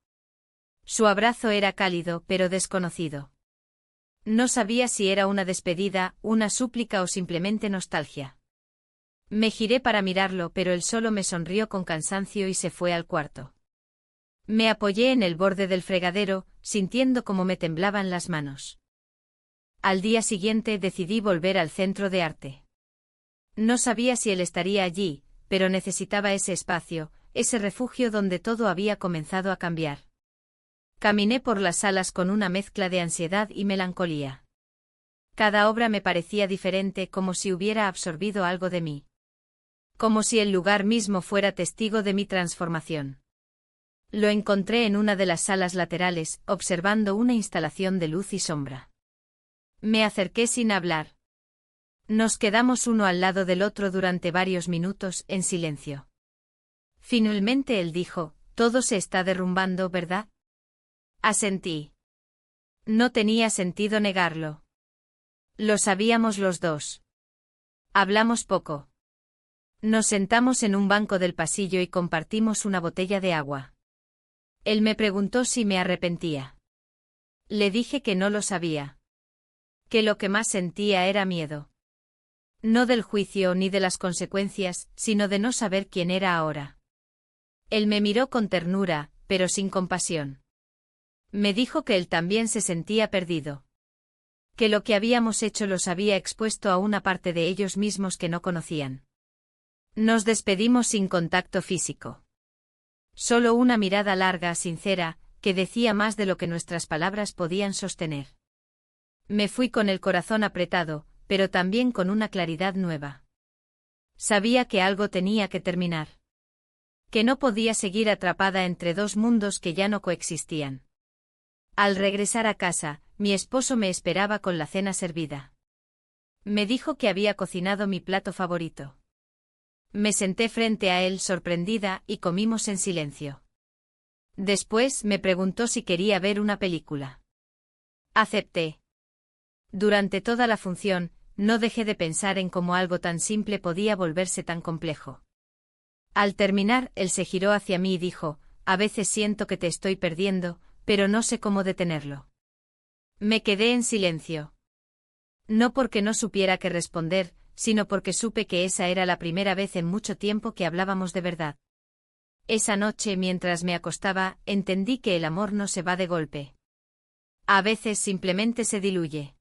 Su abrazo era cálido, pero desconocido. No sabía si era una despedida, una súplica o simplemente nostalgia. Me giré para mirarlo, pero él solo me sonrió con cansancio y se fue al cuarto. Me apoyé en el borde del fregadero, sintiendo cómo me temblaban las manos. Al día siguiente decidí volver al centro de arte. No sabía si él estaría allí, pero necesitaba ese espacio, ese refugio donde todo había comenzado a cambiar. Caminé por las salas con una mezcla de ansiedad y melancolía. Cada obra me parecía diferente, como si hubiera absorbido algo de mí. Como si el lugar mismo fuera testigo de mi transformación. Lo encontré en una de las salas laterales, observando una instalación de luz y sombra. Me acerqué sin hablar. Nos quedamos uno al lado del otro durante varios minutos, en silencio. Finalmente él dijo: «Todo se está derrumbando, ¿verdad?» Asentí. No tenía sentido negarlo. Lo sabíamos los dos. Hablamos poco. Nos sentamos en un banco del pasillo y compartimos una botella de agua. Él me preguntó si me arrepentía. Le dije que no lo sabía. Que lo que más sentía era miedo. No del juicio ni de las consecuencias, sino de no saber quién era ahora. Él me miró con ternura, pero sin compasión. Me dijo que él también se sentía perdido. Que lo que habíamos hecho los había expuesto a una parte de ellos mismos que no conocían. Nos despedimos sin contacto físico. Solo una mirada larga, sincera, que decía más de lo que nuestras palabras podían sostener. Me fui con el corazón apretado, pero también con una claridad nueva. Sabía que algo tenía que terminar. Que no podía seguir atrapada entre dos mundos que ya no coexistían. Al regresar a casa, mi esposo me esperaba con la cena servida. Me dijo que había cocinado mi plato favorito. Me senté frente a él sorprendida y comimos en silencio. Después me preguntó si quería ver una película. Acepté. Durante toda la función, no dejé de pensar en cómo algo tan simple podía volverse tan complejo. Al terminar, él se giró hacia mí y dijo: «A veces siento que te estoy perdiendo, pero no sé cómo detenerlo». Me quedé en silencio. No porque no supiera qué responder, sino porque supe que esa era la primera vez en mucho tiempo que hablábamos de verdad. Esa noche, mientras me acostaba, entendí que el amor no se va de golpe. A veces simplemente se diluye.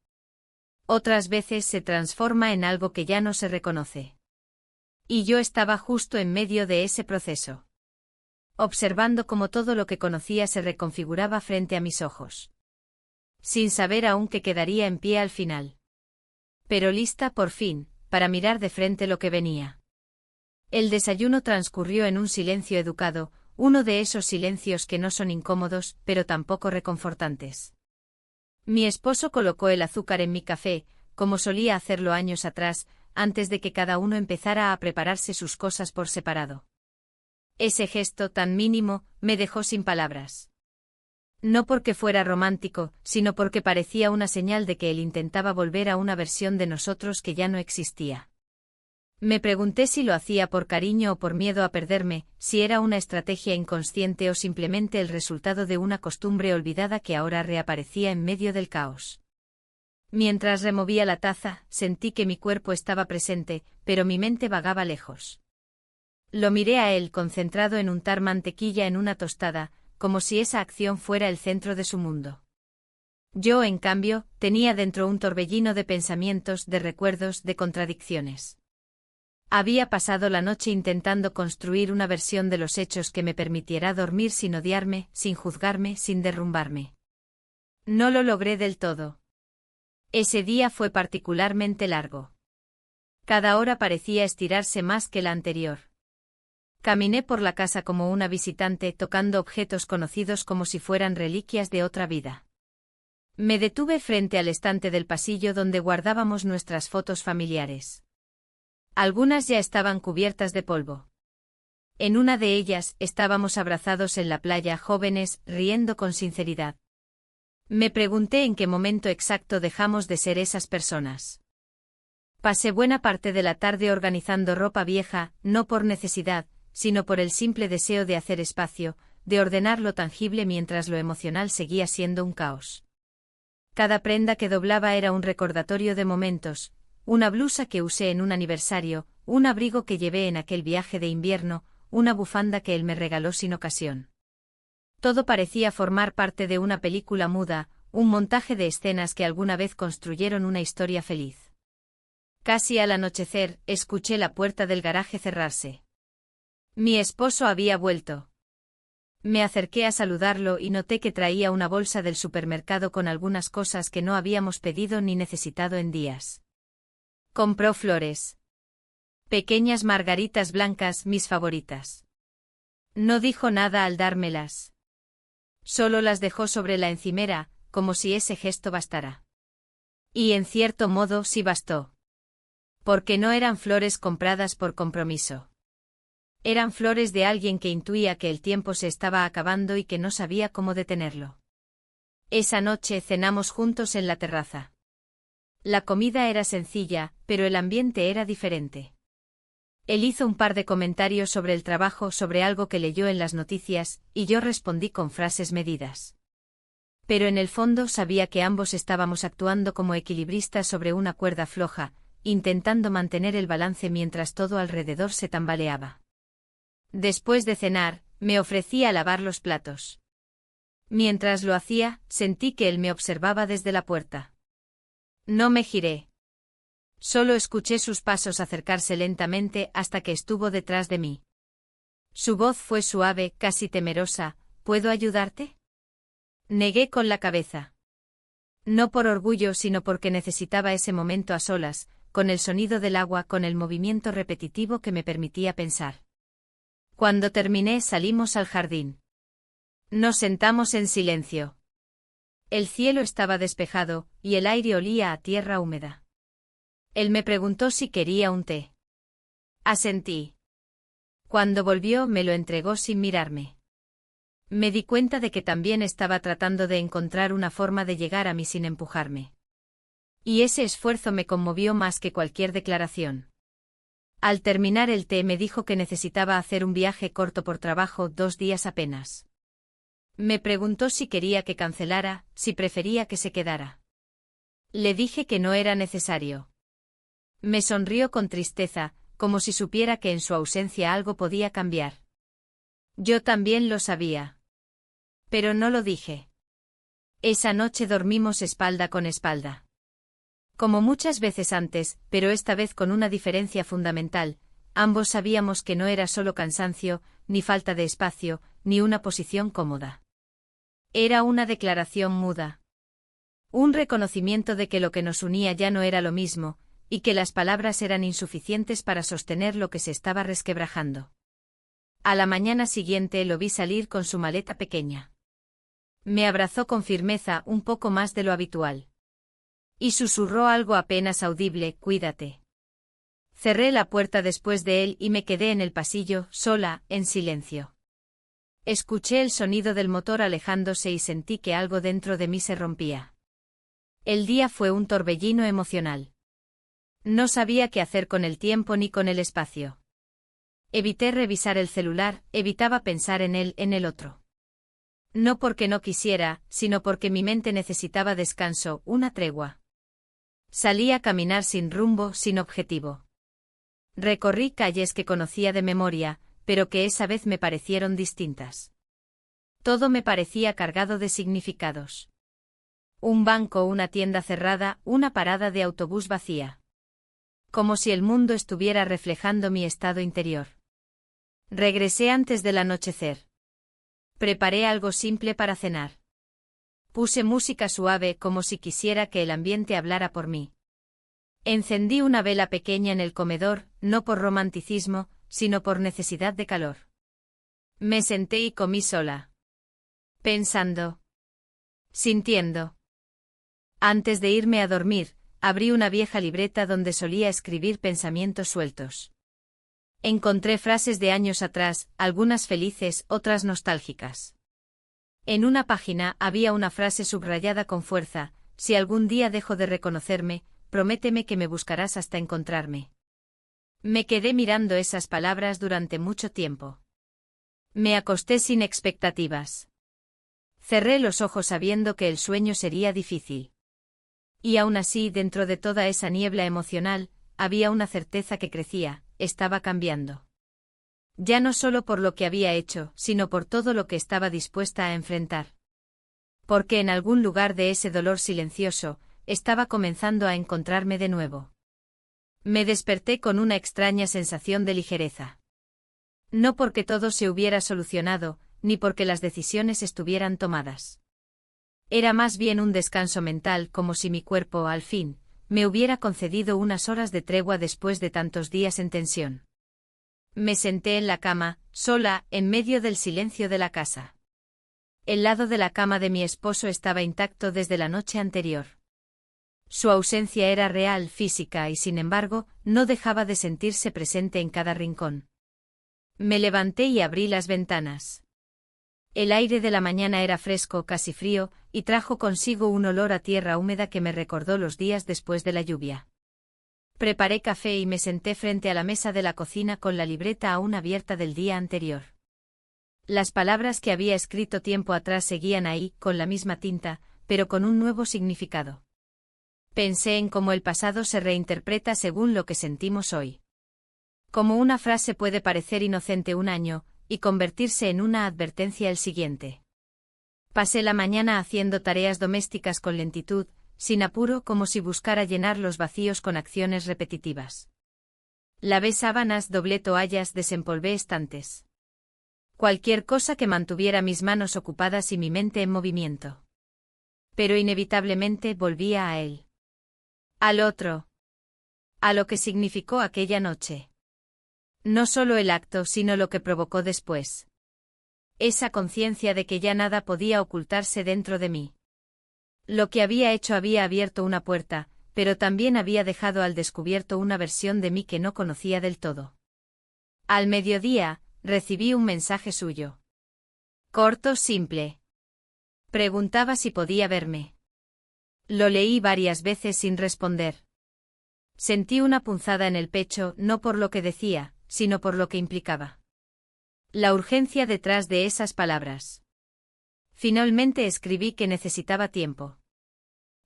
Otras veces se transforma en algo que ya no se reconoce. Y yo estaba justo en medio de ese proceso. Observando cómo todo lo que conocía se reconfiguraba frente a mis ojos. Sin saber aún que quedaría en pie al final. Pero lista, por fin, para mirar de frente lo que venía. El desayuno transcurrió en un silencio educado, uno de esos silencios que no son incómodos, pero tampoco reconfortantes. Mi esposo colocó el azúcar en mi café, como solía hacerlo años atrás, antes de que cada uno empezara a prepararse sus cosas por separado. Ese gesto tan mínimo me dejó sin palabras. No porque fuera romántico, sino porque parecía una señal de que él intentaba volver a una versión de nosotros que ya no existía. Me pregunté si lo hacía por cariño o por miedo a perderme, si era una estrategia inconsciente o simplemente el resultado de una costumbre olvidada que ahora reaparecía en medio del caos. Mientras removía la taza, sentí que mi cuerpo estaba presente, pero mi mente vagaba lejos. Lo miré a él concentrado en untar mantequilla en una tostada, como si esa acción fuera el centro de su mundo. Yo, en cambio, tenía dentro un torbellino de pensamientos, de recuerdos, de contradicciones. Había pasado la noche intentando construir una versión de los hechos que me permitiera dormir sin odiarme, sin juzgarme, sin derrumbarme. No lo logré del todo. Ese día fue particularmente largo. Cada hora parecía estirarse más que la anterior. Caminé por la casa como una visitante, tocando objetos conocidos como si fueran reliquias de otra vida. Me detuve frente al estante del pasillo donde guardábamos nuestras fotos familiares. Algunas ya estaban cubiertas de polvo. En una de ellas estábamos abrazados en la playa, jóvenes, riendo con sinceridad. Me pregunté en qué momento exacto dejamos de ser esas personas. Pasé buena parte de la tarde organizando ropa vieja, no por necesidad, sino por el simple deseo de hacer espacio, de ordenar lo tangible mientras lo emocional seguía siendo un caos. Cada prenda que doblaba era un recordatorio de momentos, una blusa que usé en un aniversario, un abrigo que llevé en aquel viaje de invierno, una bufanda que él me regaló sin ocasión. Todo parecía formar parte de una película muda, un montaje de escenas que alguna vez construyeron una historia feliz. Casi al anochecer, escuché la puerta del garaje cerrarse. Mi esposo había vuelto. Me acerqué a saludarlo y noté que traía una bolsa del supermercado con algunas cosas que no habíamos pedido ni necesitado en días. Compró flores. Pequeñas margaritas blancas, mis favoritas. No dijo nada al dármelas. Solo las dejó sobre la encimera, como si ese gesto bastara. Y en cierto modo sí bastó. Porque no eran flores compradas por compromiso. Eran flores de alguien que intuía que el tiempo se estaba acabando y que no sabía cómo detenerlo. Esa noche cenamos juntos en la terraza. La comida era sencilla, pero el ambiente era diferente. Él hizo un par de comentarios sobre el trabajo, sobre algo que leyó en las noticias, y yo respondí con frases medidas. Pero en el fondo sabía que ambos estábamos actuando como equilibristas sobre una cuerda floja, intentando mantener el balance mientras todo alrededor se tambaleaba. Después de cenar, me ofrecí a lavar los platos. Mientras lo hacía, sentí que él me observaba desde la puerta. No me giré. Solo escuché sus pasos acercarse lentamente hasta que estuvo detrás de mí. Su voz fue suave, casi temerosa. ¿Puedo ayudarte? Negué con la cabeza. No por orgullo, sino porque necesitaba ese momento a solas, con el sonido del agua, con el movimiento repetitivo que me permitía pensar. Cuando terminé, salimos al jardín. Nos sentamos en silencio. El cielo estaba despejado, y el aire olía a tierra húmeda. Él me preguntó si quería un té. Asentí. Cuando volvió, me lo entregó sin mirarme. Me di cuenta de que también estaba tratando de encontrar una forma de llegar a mí sin empujarme. Y ese esfuerzo me conmovió más que cualquier declaración. Al terminar el té me dijo que necesitaba hacer un viaje corto por trabajo, 2 días apenas. Me preguntó si quería que cancelara, si prefería que se quedara. Le dije que no era necesario. Me sonrió con tristeza, como si supiera que en su ausencia algo podía cambiar. Yo también lo sabía. Pero no lo dije. Esa noche dormimos espalda con espalda. Como muchas veces antes, pero esta vez con una diferencia fundamental, ambos sabíamos que no era solo cansancio, ni falta de espacio, ni una posición cómoda. Era una declaración muda. Un reconocimiento de que lo que nos unía ya no era lo mismo, y que las palabras eran insuficientes para sostener lo que se estaba resquebrajando. A la mañana siguiente lo vi salir con su maleta pequeña. Me abrazó con firmeza, un poco más de lo habitual. Y susurró algo apenas audible: cuídate. Cerré la puerta después de él y me quedé en el pasillo, sola, en silencio. Escuché el sonido del motor alejándose y sentí que algo dentro de mí se rompía. El día fue un torbellino emocional. No sabía qué hacer con el tiempo ni con el espacio. Evité revisar el celular, evitaba pensar en él, en el otro. No porque no quisiera, sino porque mi mente necesitaba descanso, una tregua. Salí a caminar sin rumbo, sin objetivo. Recorrí calles que conocía de memoria, pero que esa vez me parecieron distintas. Todo me parecía cargado de significados. Un banco, una tienda cerrada, una parada de autobús vacía. Como si el mundo estuviera reflejando mi estado interior. Regresé antes del anochecer. Preparé algo simple para cenar. Puse música suave como si quisiera que el ambiente hablara por mí. Encendí una vela pequeña en el comedor, no por romanticismo, sino por necesidad de calor. Me senté y comí sola. Pensando. Sintiendo. Antes de irme a dormir, abrí una vieja libreta donde solía escribir pensamientos sueltos. Encontré frases de años atrás, algunas felices, otras nostálgicas. En una página había una frase subrayada con fuerza: si algún día dejo de reconocerme, prométeme que me buscarás hasta encontrarme. Me quedé mirando esas palabras durante mucho tiempo. Me acosté sin expectativas. Cerré los ojos sabiendo que el sueño sería difícil. Y aún así, dentro de toda esa niebla emocional, había una certeza que crecía: estaba cambiando. Ya no solo por lo que había hecho, sino por todo lo que estaba dispuesta a enfrentar. Porque en algún lugar de ese dolor silencioso, estaba comenzando a encontrarme de nuevo. Me desperté con una extraña sensación de ligereza. No porque todo se hubiera solucionado, ni porque las decisiones estuvieran tomadas. Era más bien un descanso mental, como si mi cuerpo, al fin, me hubiera concedido unas horas de tregua después de tantos días en tensión. Me senté en la cama, sola, en medio del silencio de la casa. El lado de la cama de mi esposo estaba intacto desde la noche anterior. Su ausencia era real, física, y sin embargo, no dejaba de sentirse presente en cada rincón. Me levanté y abrí las ventanas. El aire de la mañana era fresco, casi frío, y trajo consigo un olor a tierra húmeda que me recordó los días después de la lluvia. Preparé café y me senté frente a la mesa de la cocina con la libreta aún abierta del día anterior. Las palabras que había escrito tiempo atrás seguían ahí, con la misma tinta, pero con un nuevo significado. Pensé en cómo el pasado se reinterpreta según lo que sentimos hoy. Como una frase puede parecer inocente un año, y convertirse en una advertencia el siguiente. Pasé la mañana haciendo tareas domésticas con lentitud, sin apuro, como si buscara llenar los vacíos con acciones repetitivas. Lavé sábanas, doblé toallas, desempolvé estantes. Cualquier cosa que mantuviera mis manos ocupadas y mi mente en movimiento. Pero inevitablemente volvía a él. Al otro. A lo que significó aquella noche. No solo el acto, sino lo que provocó después. Esa conciencia de que ya nada podía ocultarse dentro de mí. Lo que había hecho había abierto una puerta, pero también había dejado al descubierto una versión de mí que no conocía del todo. Al mediodía, recibí un mensaje suyo. Corto, simple. Preguntaba si podía verme. Lo leí varias veces sin responder. Sentí una punzada en el pecho, no por lo que decía, sino por lo que implicaba. La urgencia detrás de esas palabras. Finalmente escribí que necesitaba tiempo.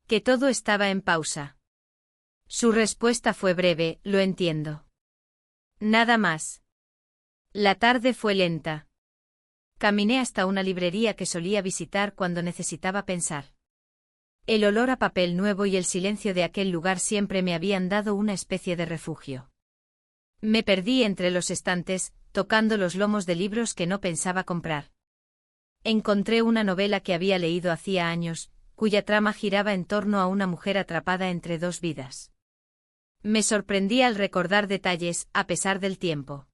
Que todo estaba en pausa. Su respuesta fue breve: lo entiendo. Nada más. La tarde fue lenta. Caminé hasta una librería que solía visitar cuando necesitaba pensar. El olor a papel nuevo y el silencio de aquel lugar siempre me habían dado una especie de refugio. Me perdí entre los estantes, tocando los lomos de libros que no pensaba comprar. Encontré una novela que había leído hacía años, cuya trama giraba en torno a una mujer atrapada entre dos vidas. Me sorprendí al recordar detalles, a pesar del tiempo.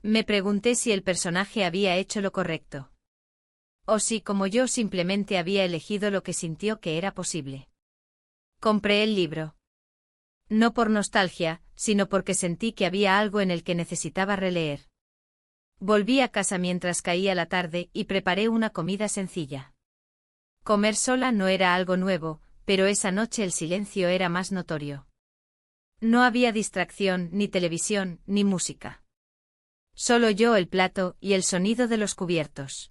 Me pregunté si el personaje había hecho lo correcto. O si, como yo, simplemente había elegido lo que sintió que era posible. Compré el libro. No por nostalgia, sino porque sentí que había algo en el que necesitaba releer. Volví a casa mientras caía la tarde y preparé una comida sencilla. Comer sola no era algo nuevo, pero esa noche el silencio era más notorio. No había distracción, ni televisión, ni música. Solo yo, el plato y el sonido de los cubiertos.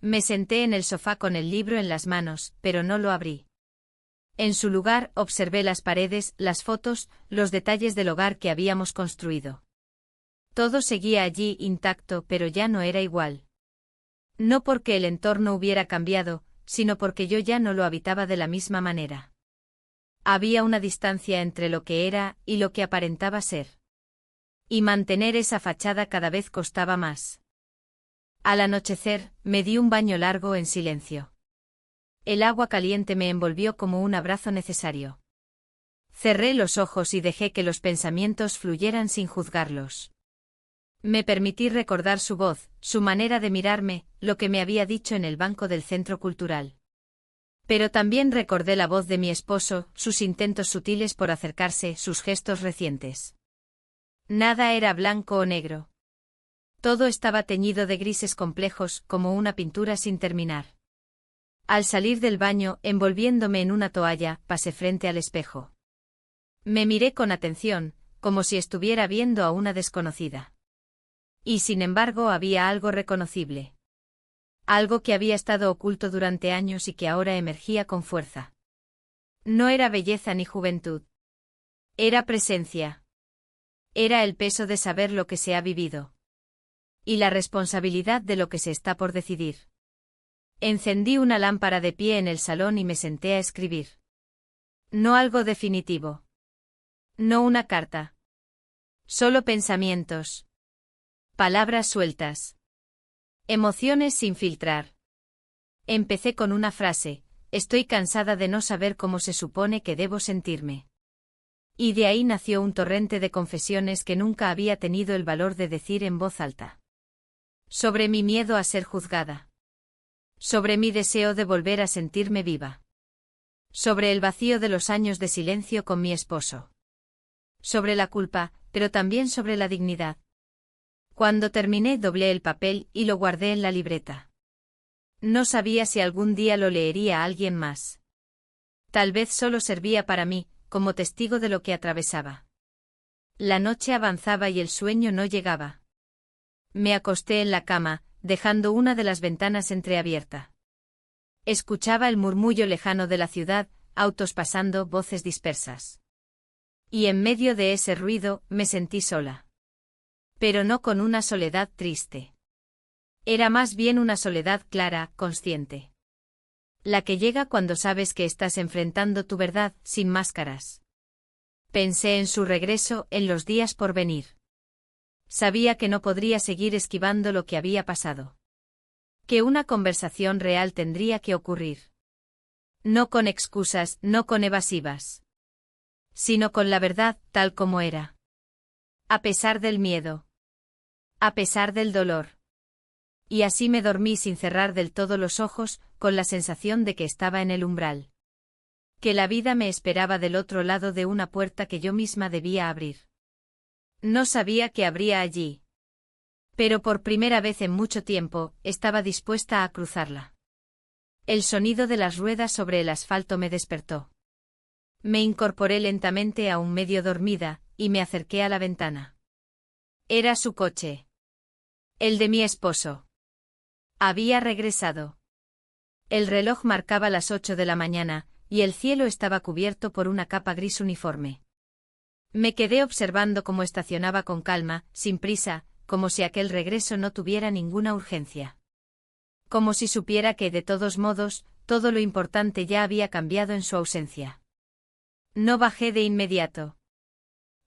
Me senté en el sofá con el libro en las manos, pero no lo abrí. En su lugar, observé las paredes, las fotos, los detalles del hogar que habíamos construido. Todo seguía allí intacto, pero ya no era igual. No porque el entorno hubiera cambiado, sino porque yo ya no lo habitaba de la misma manera. Había una distancia entre lo que era y lo que aparentaba ser. Y mantener esa fachada cada vez costaba más. Al anochecer, me di un baño largo en silencio. El agua caliente me envolvió como un abrazo necesario. Cerré los ojos y dejé que los pensamientos fluyeran sin juzgarlos. Me permití recordar su voz, su manera de mirarme, lo que me había dicho en el banco del centro cultural. Pero también recordé la voz de mi esposo, sus intentos sutiles por acercarse, sus gestos recientes. Nada era blanco o negro. Todo estaba teñido de grises complejos, como una pintura sin terminar. Al salir del baño, envolviéndome en una toalla, pasé frente al espejo. Me miré con atención, como si estuviera viendo a una desconocida. Y sin embargo había algo reconocible. Algo que había estado oculto durante años y que ahora emergía con fuerza. No era belleza ni juventud. Era presencia. Era el peso de saber lo que se ha vivido. Y la responsabilidad de lo que se está por decidir. Encendí una lámpara de pie en el salón y me senté a escribir. No algo definitivo. No una carta. Solo pensamientos. Palabras sueltas. Emociones sin filtrar. Empecé con una frase: estoy cansada de no saber cómo se supone que debo sentirme. Y de ahí nació un torrente de confesiones que nunca había tenido el valor de decir en voz alta. Sobre mi miedo a ser juzgada. Sobre mi deseo de volver a sentirme viva. Sobre el vacío de los años de silencio con mi esposo. Sobre la culpa, pero también sobre la dignidad. Cuando terminé doblé el papel y lo guardé en la libreta. No sabía si algún día lo leería a alguien más. Tal vez solo servía para mí, como testigo de lo que atravesaba. La noche avanzaba y el sueño no llegaba. Me acosté en la cama, dejando una de las ventanas entreabierta. Escuchaba el murmullo lejano de la ciudad, autos pasando, voces dispersas. Y en medio de ese ruido, me sentí sola. Pero no con una soledad triste. Era más bien una soledad clara, consciente. La que llega cuando sabes que estás enfrentando tu verdad, sin máscaras. Pensé en su regreso, en los días por venir. Sabía que no podría seguir esquivando lo que había pasado. Que una conversación real tendría que ocurrir. No con excusas, no con evasivas. Sino con la verdad, tal como era. A pesar del miedo. A pesar del dolor. Y así me dormí sin cerrar del todo los ojos, con la sensación de que estaba en el umbral. Que la vida me esperaba del otro lado de una puerta que yo misma debía abrir. No sabía qué habría allí. Pero por primera vez en mucho tiempo, estaba dispuesta a cruzarla. El sonido de las ruedas sobre el asfalto me despertó. Me incorporé lentamente aún medio dormida, y me acerqué a la ventana. Era su coche. El de mi esposo. Había regresado. El reloj marcaba las 8 de la mañana, y el cielo estaba cubierto por una capa gris uniforme. Me quedé observando cómo estacionaba con calma, sin prisa, como si aquel regreso no tuviera ninguna urgencia. Como si supiera que, de todos modos, todo lo importante ya había cambiado en su ausencia. No bajé de inmediato.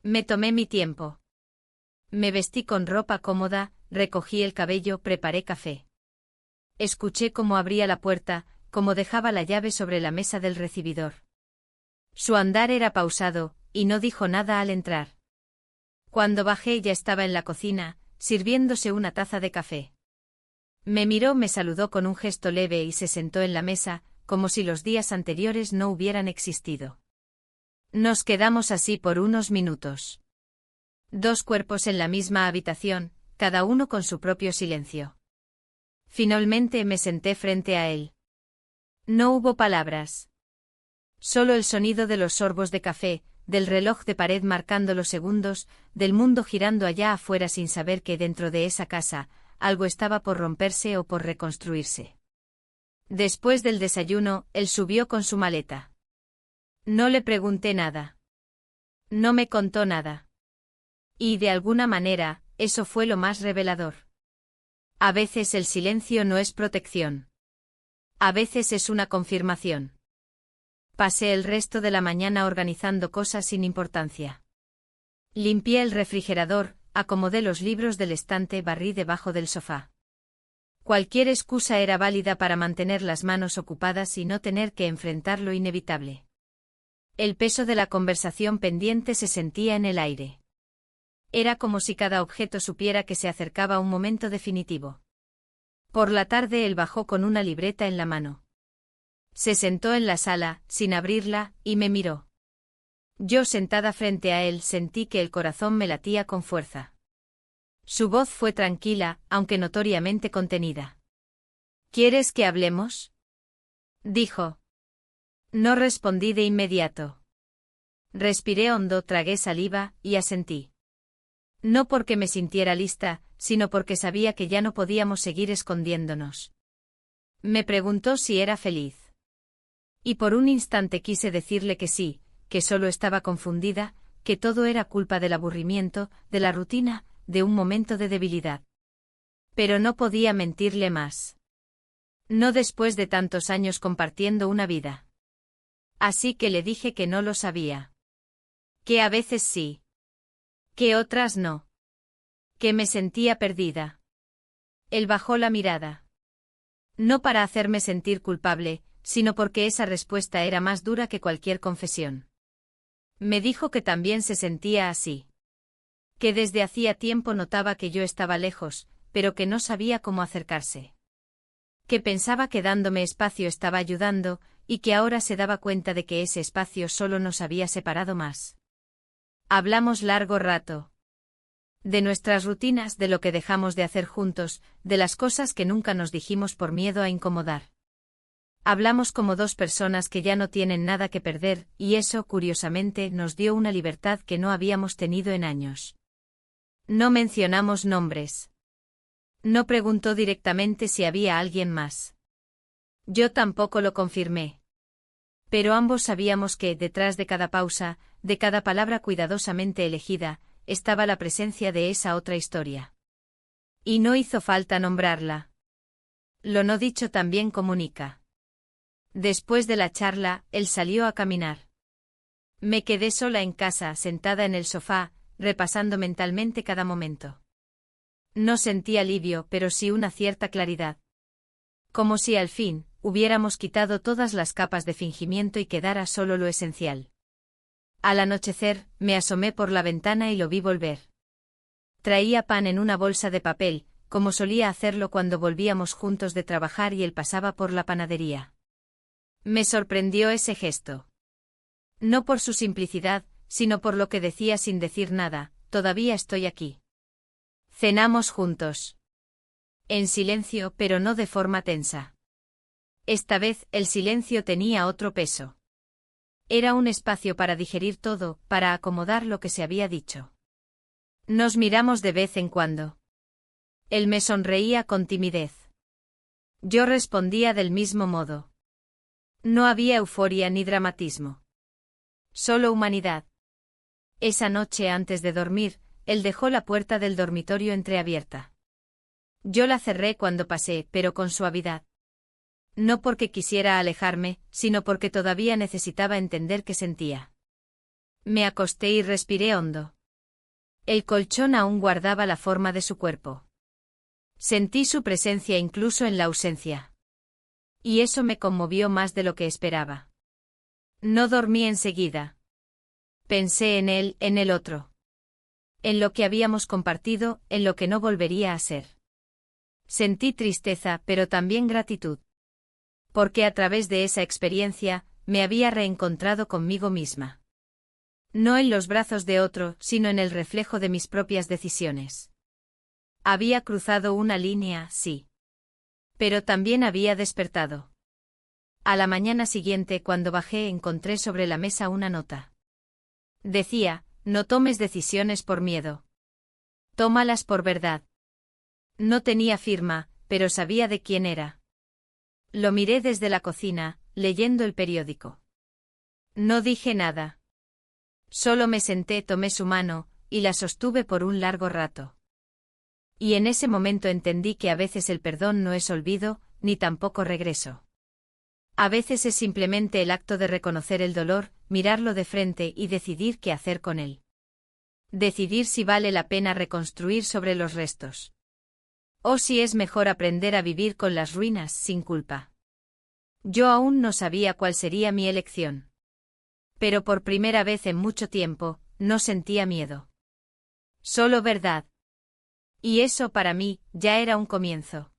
Me tomé mi tiempo. Me vestí con ropa cómoda, recogí el cabello, preparé café. Escuché cómo abría la puerta, cómo dejaba la llave sobre la mesa del recibidor. Su andar era pausado, y no dijo nada al entrar. Cuando bajé ya estaba en la cocina, sirviéndose una taza de café. Me miró, me saludó con un gesto leve y se sentó en la mesa, como si los días anteriores no hubieran existido. Nos quedamos así por unos minutos. Dos cuerpos en la misma habitación, cada uno con su propio silencio. Finalmente me senté frente a él. No hubo palabras. Solo el sonido de los sorbos de café, del reloj de pared marcando los segundos, del mundo girando allá afuera sin saber que dentro de esa casa, algo estaba por romperse o por reconstruirse. Después del desayuno, él subió con su maleta. No le pregunté nada. No me contó nada. Y de alguna manera, eso fue lo más revelador. A veces el silencio no es protección. A veces es una confirmación. Pasé el resto de la mañana organizando cosas sin importancia. Limpié el refrigerador, acomodé los libros del estante, barrí debajo del sofá. Cualquier excusa era válida para mantener las manos ocupadas y no tener que enfrentar lo inevitable. El peso de la conversación pendiente se sentía en el aire. Era como si cada objeto supiera que se acercaba un momento definitivo. Por la tarde él bajó con una libreta en la mano. Se sentó en la sala, sin abrirla, y me miró. Yo sentada frente a él sentí que el corazón me latía con fuerza. Su voz fue tranquila, aunque notoriamente contenida. ¿Quieres que hablemos?, dijo. No respondí de inmediato. Respiré hondo, tragué saliva, y asentí. No porque me sintiera lista, sino porque sabía que ya no podíamos seguir escondiéndonos. Me preguntó si era feliz. Y por un instante quise decirle que sí, que solo estaba confundida, que todo era culpa del aburrimiento, de la rutina, de un momento de debilidad. Pero no podía mentirle más. No después de tantos años compartiendo una vida. Así que le dije que no lo sabía. Que a veces sí. Que otras no. Que me sentía perdida. Él bajó la mirada. No para hacerme sentir culpable, sino porque esa respuesta era más dura que cualquier confesión. Me dijo que también se sentía así. Que desde hacía tiempo notaba que yo estaba lejos, pero que no sabía cómo acercarse. Que pensaba que dándome espacio estaba ayudando, y que ahora se daba cuenta de que ese espacio solo nos había separado más. Hablamos largo rato. De nuestras rutinas, de lo que dejamos de hacer juntos, de las cosas que nunca nos dijimos por miedo a incomodar. Hablamos como dos personas que ya no tienen nada que perder, y eso, curiosamente, nos dio una libertad que no habíamos tenido en años. No mencionamos nombres. No preguntó directamente si había alguien más. Yo tampoco lo confirmé. Pero ambos sabíamos que, detrás de cada pausa, de cada palabra cuidadosamente elegida, estaba la presencia de esa otra historia. Y no hizo falta nombrarla. Lo no dicho también comunica. Después de la charla, él salió a caminar. Me quedé sola en casa, sentada en el sofá, repasando mentalmente cada momento. No sentí alivio, pero sí una cierta claridad. Como si al fin, hubiéramos quitado todas las capas de fingimiento y quedara solo lo esencial. Al anochecer, me asomé por la ventana y lo vi volver. Traía pan en una bolsa de papel, como solía hacerlo cuando volvíamos juntos de trabajar y él pasaba por la panadería. Me sorprendió ese gesto. No por su simplicidad, sino por lo que decía sin decir nada: todavía estoy aquí. Cenamos juntos. En silencio, pero no de forma tensa. Esta vez, el silencio tenía otro peso. Era un espacio para digerir todo, para acomodar lo que se había dicho. Nos miramos de vez en cuando. Él me sonreía con timidez. Yo respondía del mismo modo. No había euforia ni dramatismo. Solo humanidad. Esa noche antes de dormir, él dejó la puerta del dormitorio entreabierta. Yo la cerré cuando pasé, pero con suavidad. No porque quisiera alejarme, sino porque todavía necesitaba entender qué sentía. Me acosté y respiré hondo. El colchón aún guardaba la forma de su cuerpo. Sentí su presencia incluso en la ausencia. Y eso me conmovió más de lo que esperaba. No dormí enseguida. Pensé en él, en el otro. En lo que habíamos compartido, en lo que no volvería a ser. Sentí tristeza, pero también gratitud. Porque a través de esa experiencia, me había reencontrado conmigo misma. No en los brazos de otro, sino en el reflejo de mis propias decisiones. Había cruzado una línea, sí. Pero también había despertado. A la mañana siguiente, cuando bajé, encontré sobre la mesa una nota. Decía: no tomes decisiones por miedo. Tómalas por verdad. No tenía firma, pero sabía de quién era. Lo miré desde la cocina, leyendo el periódico. No dije nada. Solo me senté, tomé su mano, y la sostuve por un largo rato. Y en ese momento entendí que a veces el perdón no es olvido, ni tampoco regreso. A veces es simplemente el acto de reconocer el dolor, mirarlo de frente y decidir qué hacer con él. Decidir si vale la pena reconstruir sobre los restos. O si es mejor aprender a vivir con las ruinas sin culpa. Yo aún no sabía cuál sería mi elección. Pero por primera vez en mucho tiempo, no sentía miedo. Solo verdad. Y eso para mí, ya era un comienzo.